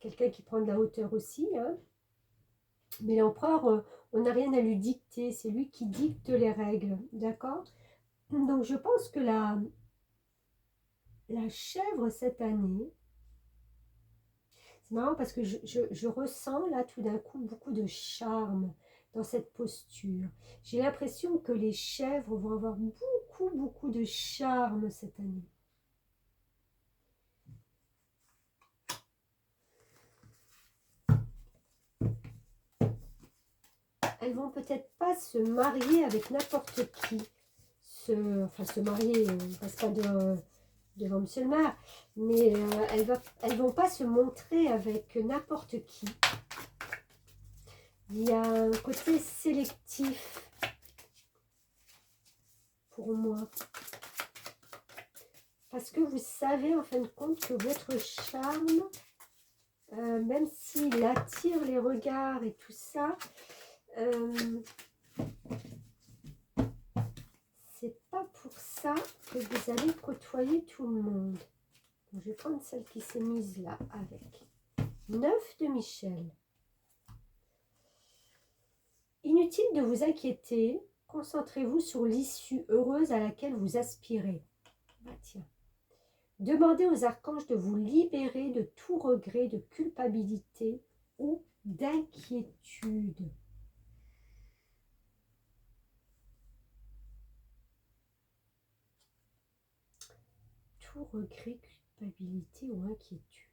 Quelqu'un qui prend de la hauteur aussi, hein. Mais l'empereur, on n'a rien à lui dicter, c'est lui qui dicte les règles, d'accord? Donc je pense que la chèvre cette année, c'est marrant parce que je ressens là tout d'un coup beaucoup de charme dans cette posture. J'ai l'impression que les chèvres vont avoir beaucoup de charme cette année. Elles vont peut-être pas se marier avec n'importe qui. Enfin se marier, parce pas devant monsieur le maire, mais elles vont pas se montrer avec n'importe qui. Il y a un côté sélectif pour moi. Parce que vous savez en fin de compte que votre charme, même s'il attire les regards et tout ça, c'est pas pour ça que vous allez côtoyer tout le monde. Donc, je vais prendre celle qui s'est mise là avec 9 de Michel. Inutile de vous inquiéter, concentrez-vous sur l'issue heureuse à laquelle vous aspirez. Tiens. Demandez aux archanges de vous libérer de tout regret, de culpabilité ou d'inquiétude. Tout regret, culpabilité ou inquiétude.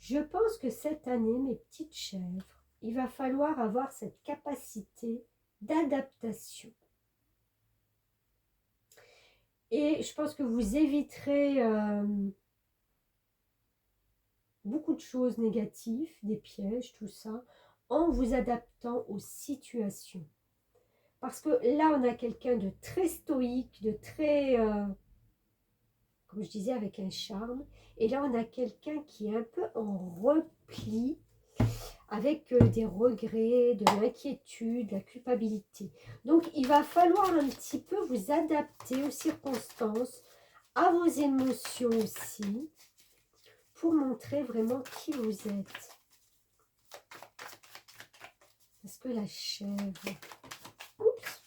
Je pense que cette année, mes petites chèvres, il va falloir avoir cette capacité d'adaptation. Et je pense que vous éviterez beaucoup de choses négatives, des pièges, tout ça, en vous adaptant aux situations. Parce que là, on a quelqu'un de très stoïque, de très, comme je disais, avec un charme. Et là, on a quelqu'un qui est un peu en repli, avec des regrets, de l'inquiétude, de la culpabilité. Donc, il va falloir un petit peu vous adapter aux circonstances, à vos émotions aussi, pour montrer vraiment qui vous êtes. Parce que la chèvre, oups,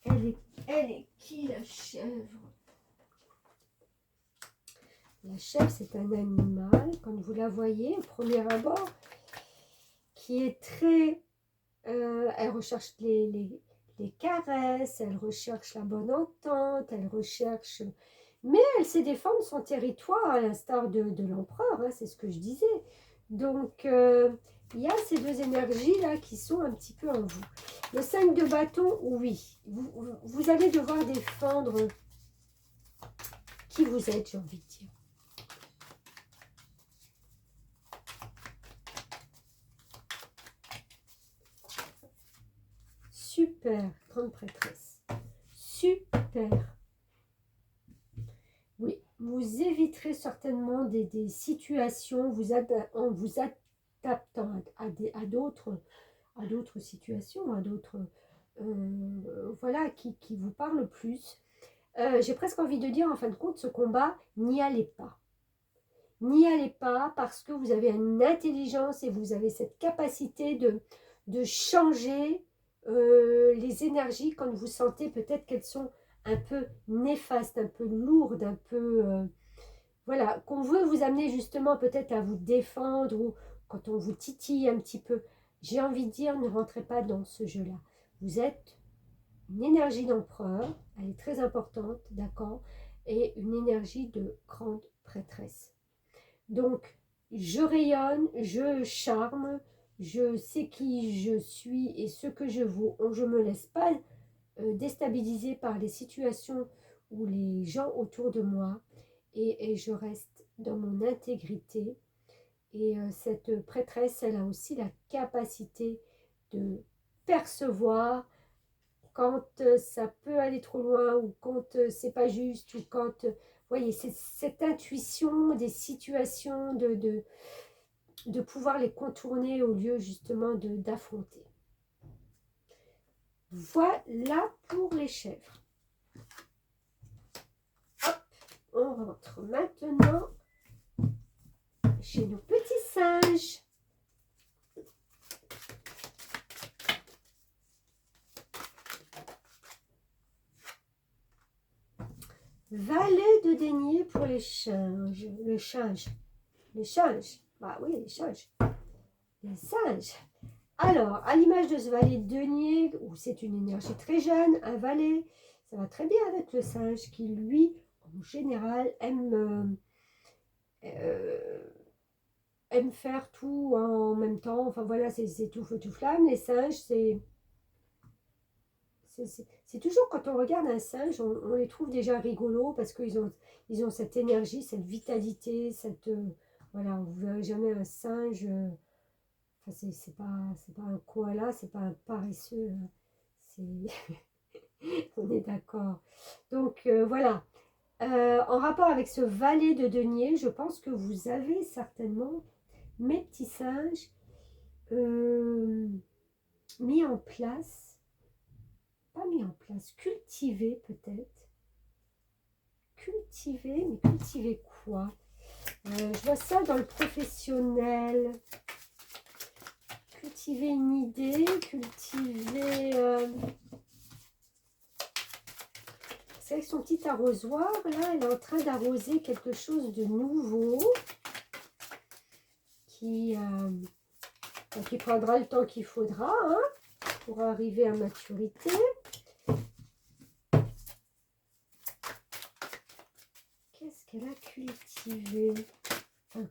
elle est qui la chèvre? La chèvre, c'est un animal, comme vous la voyez au premier abord, qui est très... elle recherche les caresses, elle recherche la bonne entente, elle recherche... Mais elle sait défendre son territoire, à l'instar de l'empereur, hein, c'est ce que je disais. Donc, il y a ces deux énergies-là qui sont un petit peu en vous. Le 5 de bâton, oui. Vous allez devoir défendre qui vous êtes, j'ai envie de dire. Super, grande prêtresse. Super. Oui, vous éviterez certainement des situations en vous adaptant à d'autres situations, à d'autres... voilà, qui vous parlent plus. J'ai presque envie de dire, en fin de compte, ce combat, n'y allez pas. N'y allez pas parce que vous avez une intelligence et vous avez cette capacité de changer les énergies quand vous sentez peut-être qu'elles sont un peu néfastes, un peu lourdes, un peu... voilà, qu'on veut vous amener justement peut-être à vous défendre ou quand on vous titille un petit peu. J'ai envie de dire, ne rentrez pas dans ce jeu-là. Vous êtes une énergie d'empereur, elle est très importante, d'accord, et une énergie de grande prêtresse. Donc, je rayonne, je charme, je sais qui je suis et ce que je vaux. Je ne me laisse pas déstabiliser par les situations ou les gens autour de moi et je reste dans mon intégrité. Et cette prêtresse, elle a aussi la capacité de percevoir quand ça peut aller trop loin ou quand c'est pas juste ou quand voyez c'est cette intuition des situations de pouvoir les contourner au lieu justement d'affronter. Voilà pour les chèvres. Hop, on rentre maintenant chez nos petits singes. Valet de denier pour les singes. Les singes. Bah oui, les singes. Les singes. Alors, à l'image de ce valet de denier, où c'est une énergie très jeune, un valet, ça va très bien avec le singe qui, lui, en général, aime faire tout en même temps. Enfin voilà, c'est tout feu, tout flamme. Les singes, c'est toujours quand on regarde un singe, on les trouve déjà rigolos parce ils ont cette énergie, cette vitalité, voilà, on ne verrait jamais un singe. Enfin, c'est pas un koala, c'est pas un paresseux. On est d'accord. Donc voilà. En rapport avec ce valet de denier, je pense que vous avez certainement, mes petits singes, mis en place, pas mis en place, cultivé peut-être. Cultiver, mais cultiver quoi? Je vois ça dans le professionnel. Cultiver une idée, cultiver... c'est avec son petit arrosoir, là, elle est en train d'arroser quelque chose de nouveau qui prendra le temps qu'il faudra hein, pour arriver à maturité. Qu'est-ce qu'elle a cultivé? Enfin,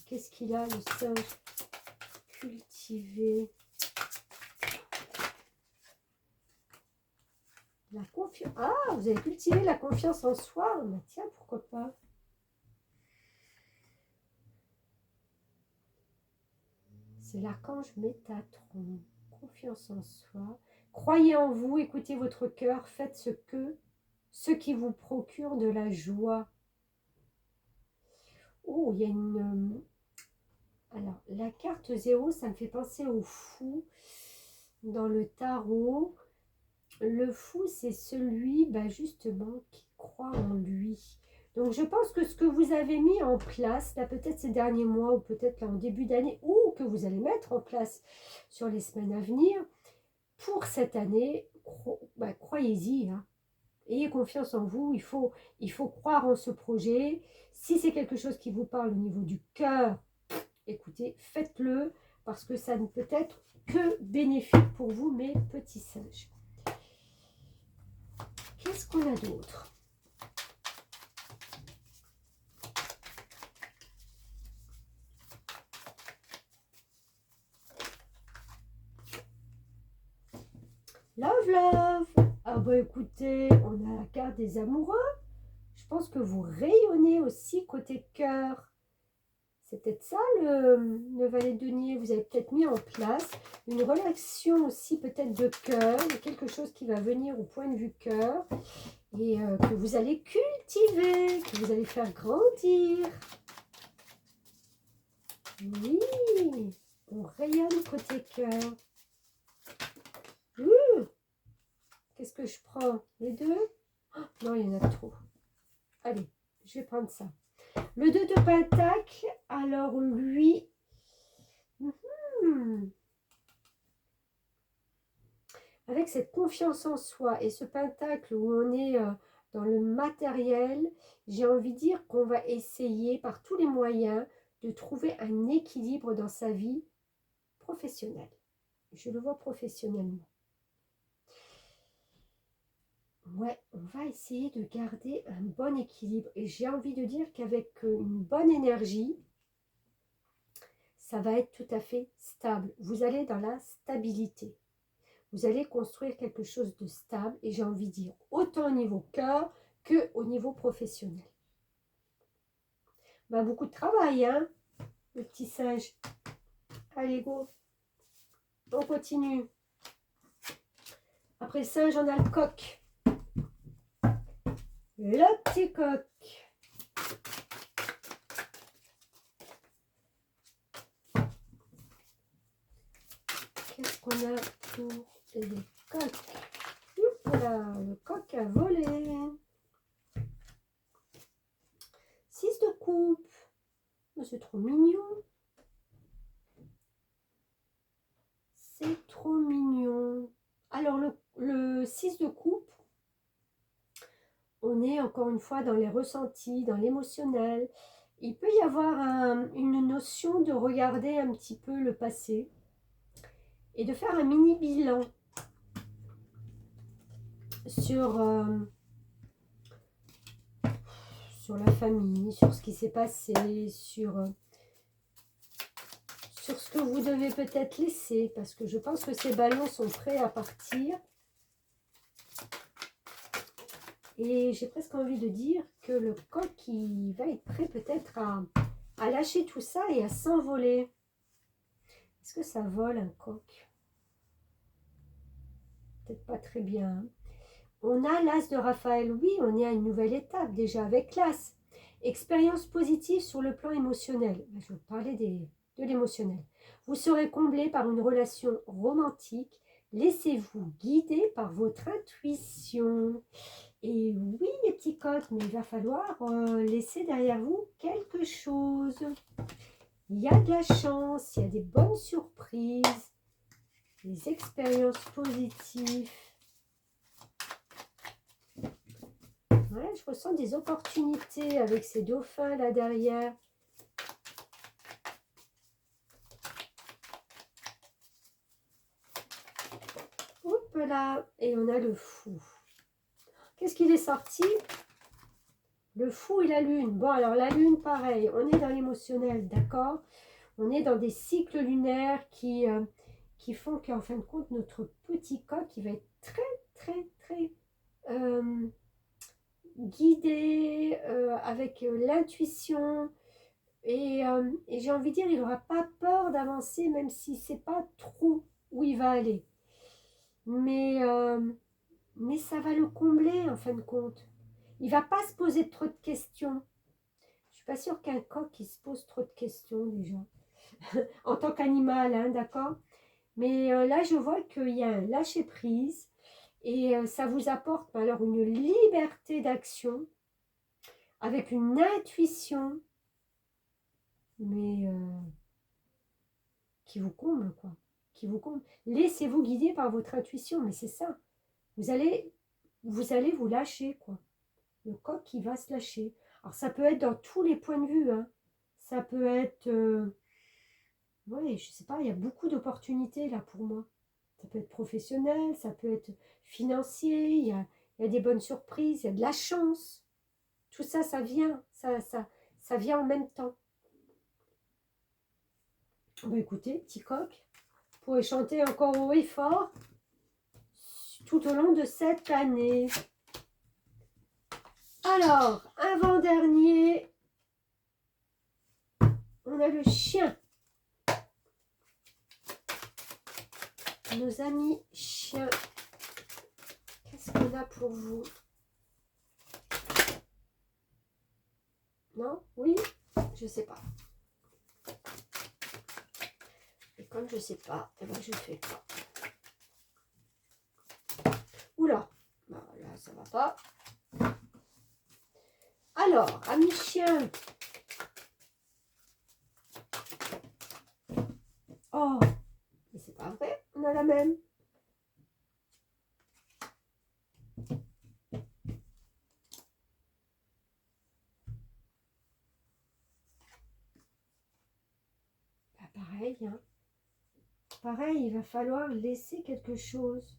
qu'est-ce qu'il a, le singe cultivé? La confiance. Ah, vous avez cultivé la confiance en soi. Bah, tiens, pourquoi pas? C'est l'archange Métatron. Confiance en soi. Croyez en vous, écoutez votre cœur, faites ce qui vous procure de la joie. Oh, il y a une... Alors, la carte 0, ça me fait penser au fou dans le tarot. Le fou, c'est celui, justement, qui croit en lui. Donc, je pense que ce que vous avez mis en place, là, peut-être ces derniers mois, ou peut-être là en début d'année, ou que vous allez mettre en place sur les semaines à venir, pour cette année, croyez-y, hein. Ayez confiance en vous, il faut croire en ce projet. Si c'est quelque chose qui vous parle au niveau du cœur, écoutez, faites-le, parce que ça ne peut être que bénéfique pour vous, mes petits singes. Qu'est-ce qu'on a d'autre? Love, love. Ah bah écoutez, on a la carte des amoureux. Je pense que vous rayonnez aussi côté cœur. C'est peut-être ça le valet de denier. Vous avez peut-être mis en place une relation aussi peut-être de cœur, quelque chose qui va venir au point de vue cœur et que vous allez cultiver, que vous allez faire grandir. Oui, on rayonne côté cœur. Qu'est-ce que je prends? Les deux? Oh, non, il y en a trop. Allez, je vais prendre ça. Le 2 de Pentacle, alors lui... avec cette confiance en soi et ce pentacle où on est dans le matériel, j'ai envie de dire qu'on va essayer par tous les moyens de trouver un équilibre dans sa vie professionnelle. Je le vois professionnellement. Ouais, on va essayer de garder un bon équilibre. Et j'ai envie de dire qu'avec une bonne énergie, ça va être tout à fait stable. Vous allez dans la stabilité. Vous allez construire quelque chose de stable. Et j'ai envie de dire, autant au niveau cœur qu'au niveau professionnel. Bah, beaucoup de travail, hein, le petit singe. Allez, go. On continue. Après le singe, on a le coq. Le petit coq. Qu'est-ce qu'on a pour les coqs? Voilà, le coq a volé. 6 de coupe. C'est trop mignon. C'est trop mignon. Alors, le 6 de coupe, on est encore une fois dans les ressentis, dans l'émotionnel. Il peut y avoir une notion de regarder un petit peu le passé et de faire un mini bilan sur la famille, sur ce qui s'est passé, sur ce que vous devez peut-être laisser, parce que je pense que ces ballons sont prêts à partir. Et j'ai presque envie de dire que le coq, il va être prêt peut-être à lâcher tout ça et à s'envoler. Est-ce que ça vole un coq? Peut-être pas très bien. Hein. On a l'as de Raphaël. Oui, on est à une nouvelle étape déjà avec l'as. Expérience positive sur le plan émotionnel. Je vais vous parler de l'émotionnel. Vous serez comblé par une relation romantique. Laissez-vous guider par votre intuition. Et oui, les petits coqs, mais il va falloir laisser derrière vous quelque chose. Il y a de la chance, il y a des bonnes surprises, des expériences positives. Ouais, je ressens des opportunités avec ces dauphins là derrière. Hop là, et on a le fou. Qu'est-ce qu'il est sorti? Le fou et la lune. Bon, alors la lune, pareil, on est dans l'émotionnel, d'accord? On est dans des cycles lunaires qui font qu'en fin de compte, notre petit coq, il va être très guidé avec l'intuition. Et j'ai envie de dire, il n'aura pas peur d'avancer, même si c'est pas trop où il va aller. Mais ça va le combler, en fin de compte. Il va pas se poser trop de questions. Je suis pas sûre qu'un coq il se pose trop de questions déjà. En tant qu'animal, hein, d'accord? Mais là, je vois qu'il y a un lâcher-prise et ça vous apporte alors une liberté d'action avec une intuition, mais qui vous comble, quoi. Qui vous comble. Laissez-vous guider par votre intuition, mais c'est ça. Vous allez vous lâcher, quoi. Le coq qui va se lâcher. Alors, ça peut être dans tous les points de vue, hein. Ça peut être... oui, je sais pas, il y a beaucoup d'opportunités là pour moi. Ça peut être professionnel, ça peut être financier, il y a des bonnes surprises, il y a de la chance. Tout ça, ça vient, ça vient en même temps. Bon, écoutez, petit coq, vous pourrez chanter encore haut et fort tout au long de cette année. Alors, avant-dernier, on a le chien. Nos amis chiens, qu'est-ce qu'on a pour vous? Non? Oui? Je sais pas. Et comme je sais pas, eh ben je fais pas. Oula, bah, là ça va pas. Alors, amis chiens. Oh, mais c'est pas vrai, on a la même. pareil. Hein. Pareil, il va falloir laisser quelque chose.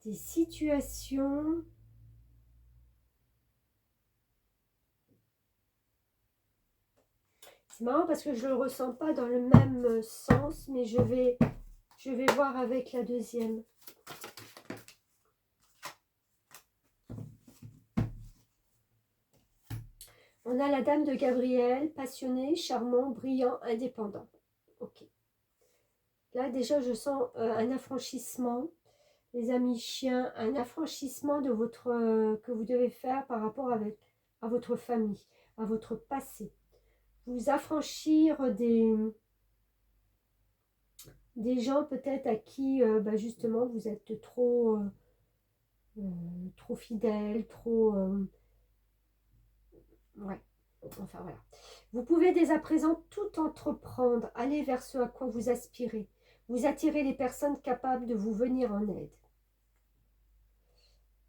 Des situations. C'est marrant parce que je ne le ressens pas dans le même sens, mais je vais voir avec la deuxième. On a la dame de Gabriel, passionné, charmant, brillant, indépendant. Ok. Là, déjà, je sens un affranchissement. Les amis chiens, un affranchissement de votre que vous devez faire par rapport à votre famille, à votre passé. Vous affranchir des gens peut-être à qui justement vous êtes trop fidèle, trop ouais, enfin voilà. Vous pouvez dès à présent tout entreprendre, aller vers ce à quoi vous aspirez. Vous attirez les personnes capables de vous venir en aide.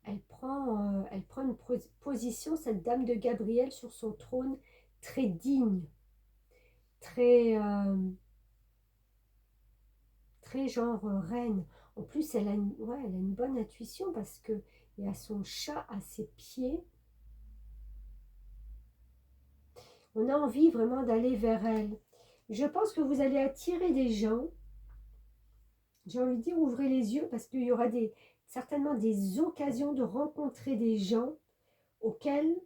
Elle prend une position, cette dame de Gabriel, sur son trône, très digne, très, très genre reine. En plus, elle a une bonne intuition parce que il y a son chat à ses pieds. On a envie vraiment d'aller vers elle. Je pense que vous allez attirer des gens. J'ai envie de dire, ouvrez les yeux parce qu'il y aura certainement des occasions de rencontrer des gens auxquels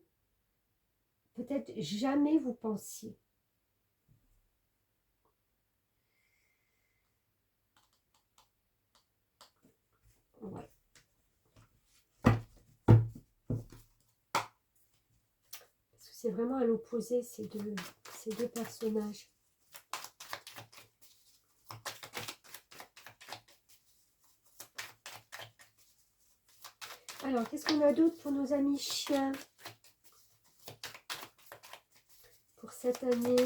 peut-être jamais vous pensiez. Ouais. Parce que c'est vraiment à l'opposé ces deux personnages. Alors, qu'est-ce qu'on a d'autre pour nos amis chiens pour cette année?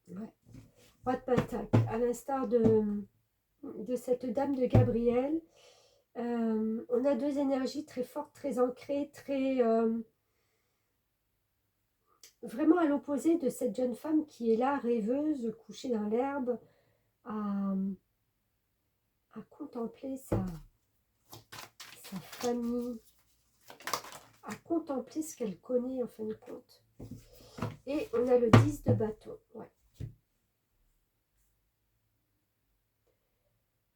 Ouais. Roi de Pentacle, à l'instar de cette dame de Gabriel. On a deux énergies très fortes, très ancrées, très vraiment à l'opposé de cette jeune femme qui est là, rêveuse, couchée dans l'herbe, à contempler sa famille, à contempler ce qu'elle connaît en fin de compte. Et on a le 10 de bâton. Ouais.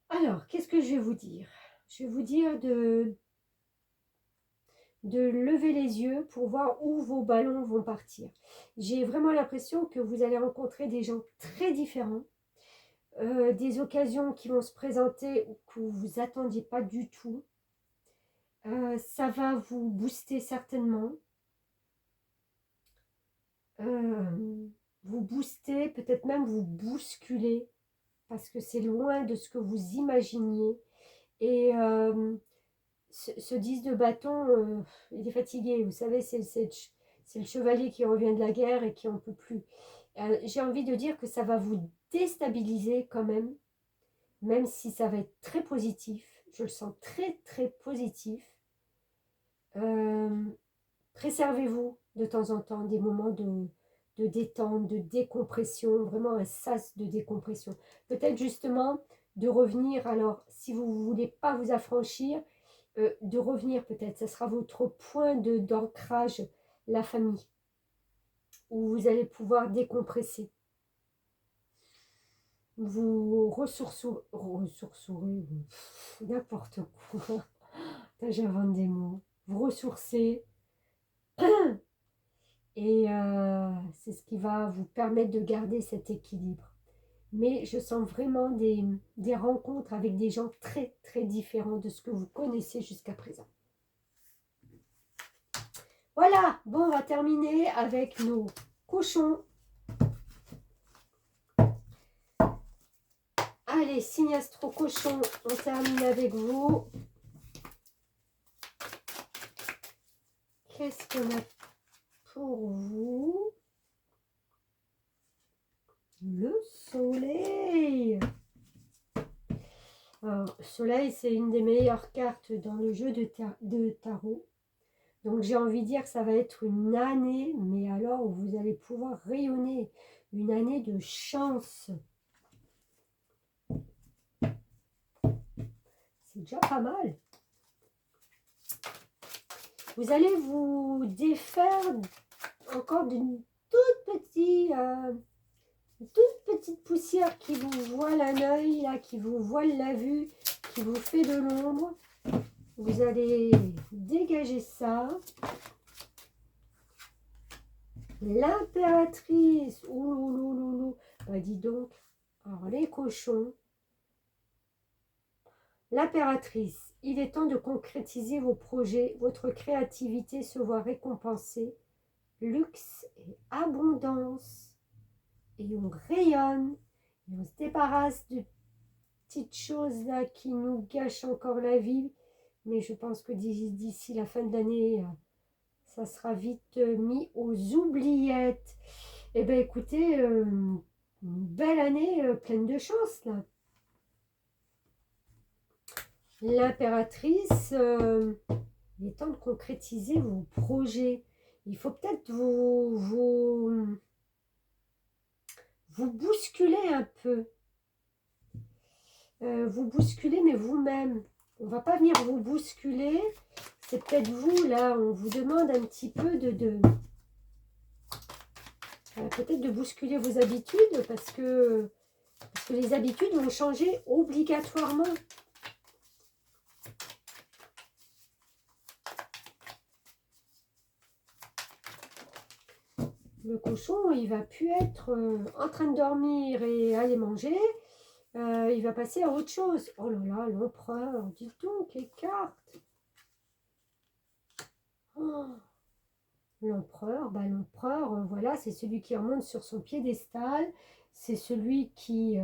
Alors, qu'est-ce que je vais vous dire? Je vais vous dire de lever les yeux pour voir où vos ballons vont partir. J'ai vraiment l'impression que vous allez rencontrer des gens très différents, des occasions qui vont se présenter que vous ne vous attendiez pas du tout. Ça va vous booster certainement. Vous booster, peut-être même vous bousculer, parce que c'est loin de ce que vous imaginiez. Et ce 10 de bâton, il est fatigué. Vous savez, c'est le chevalier qui revient de la guerre et qui n'en peut plus. J'ai envie de dire que ça va vous déstabiliser quand même si ça va être très positif. Je le sens très, très positif. Préservez-vous de temps en temps des moments de détente, de décompression, vraiment un sas de décompression. Peut-être justement de revenir, alors si vous ne voulez pas vous affranchir, de revenir peut-être, ça sera votre point d'ancrage, la famille, où vous allez pouvoir décompresser. Vous ressourcerez, n'importe quoi, j'invente des mots, vous ressourcez, et c'est ce qui va vous permettre de garder cet équilibre. Mais je sens vraiment des rencontres avec des gens très très différents de ce que vous connaissez jusqu'à présent. Voilà, bon, on va terminer avec nos cochons. Allez, signe astro cochon, on termine avec vous. Qu'est-ce qu'on a pour vous? Le soleil. Alors, soleil, c'est une des meilleures cartes dans le jeu de tarot. Donc j'ai envie de dire que ça va être une année, mais alors où vous allez pouvoir rayonner, une année de chance. C'est déjà pas mal. Vous allez vous défaire encore d'une toute petite poussière qui vous voile un œil, là, qui vous voile la vue, qui vous fait de l'ombre. Vous allez dégager ça. L'impératrice, ouloulouloulou, bah dis donc, alors les cochons. L'impératrice, il est temps de concrétiser vos projets, votre créativité se voit récompensée, luxe et abondance. Et on rayonne, et on se débarrasse de petites choses là qui nous gâchent encore la vie. Mais je pense que d'ici la fin de l'année, ça sera vite mis aux oubliettes. Eh bien écoutez, une belle année pleine de chance là. L'impératrice, il est temps de concrétiser vos projets. Il faut peut-être vous bousculer un peu. Vous bousculer, mais vous-même. On ne va pas venir vous bousculer. C'est peut-être vous, là, on vous demande un petit peu peut-être de bousculer vos habitudes parce que les habitudes vont changer obligatoirement. Le cochon, il va plus être en train de dormir et aller manger. Il va passer à autre chose. Oh là là, l'empereur, dis donc, les cartes. Oh, l'empereur, voilà, c'est celui qui remonte sur son piédestal. C'est celui qui...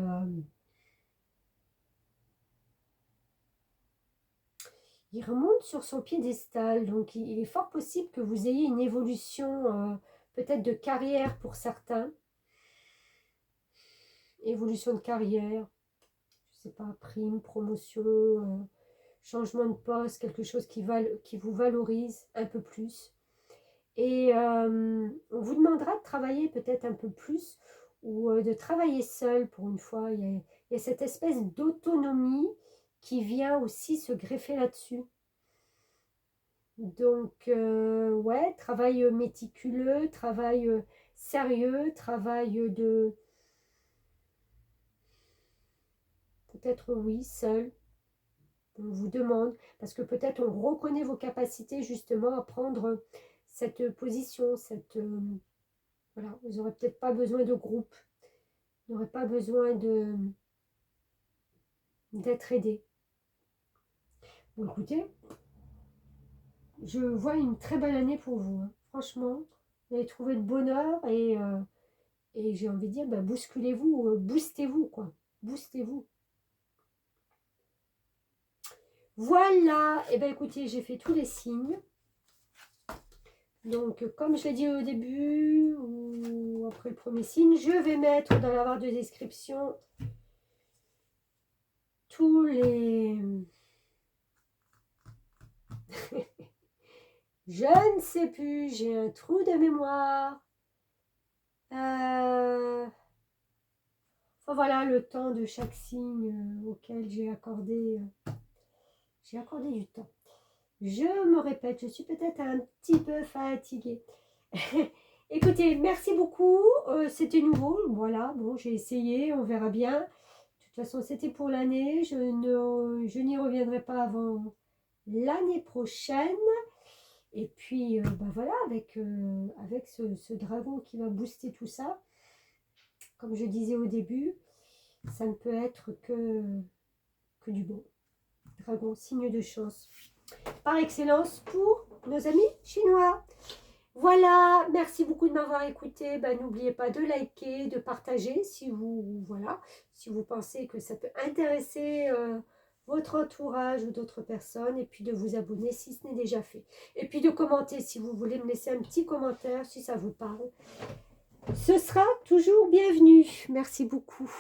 il remonte sur son piédestal. Donc, il est fort possible que vous ayez une évolution, peut-être de carrière pour certains. Évolution de carrière. Je sais pas, prime, promotion, changement de poste, quelque chose qui vous valorise un peu plus. Et on vous demandera de travailler peut-être un peu plus ou de travailler seul pour une fois. Il y a cette espèce d'autonomie qui vient aussi se greffer là-dessus. Donc, ouais, travail méticuleux, travail sérieux, travail de... Peut-être oui, seul. On vous demande, parce que peut-être on reconnaît vos capacités justement à prendre cette position, voilà, vous n'aurez peut-être pas besoin de groupe, vous n'aurez pas besoin d'être aidé. Bon, écoutez, je vois une très belle année pour vous, hein. Franchement, vous allez trouver le bonheur et j'ai envie de dire, bah, bousculez-vous, boostez-vous, quoi, boostez-vous. Voilà, et bien écoutez, j'ai fait tous les signes. Donc, comme je l'ai dit au début, ou après le premier signe, je vais mettre dans la barre de description tous les... je ne sais plus, j'ai un trou de mémoire. Enfin, voilà le temps de chaque signe auquel j'ai accordé du temps. Je me répète, je suis peut-être un petit peu fatiguée. Écoutez, merci beaucoup. C'était nouveau. Voilà, bon, j'ai essayé, on verra bien. De toute façon, c'était pour l'année. Je n'y reviendrai pas avant l'année prochaine. Et puis, ben voilà, avec ce dragon qui va booster tout ça, comme je disais au début, ça ne peut être que du bon. Dragon, signe de chance. Par excellence pour nos amis chinois. Voilà, merci beaucoup de m'avoir écouté. Ben, n'oubliez pas de liker, de partager si vous pensez que ça peut intéresser votre entourage ou d'autres personnes, et puis de vous abonner si ce n'est déjà fait. Et puis de commenter si vous voulez me laisser un petit commentaire si ça vous parle. Ce sera toujours bienvenu. Merci beaucoup.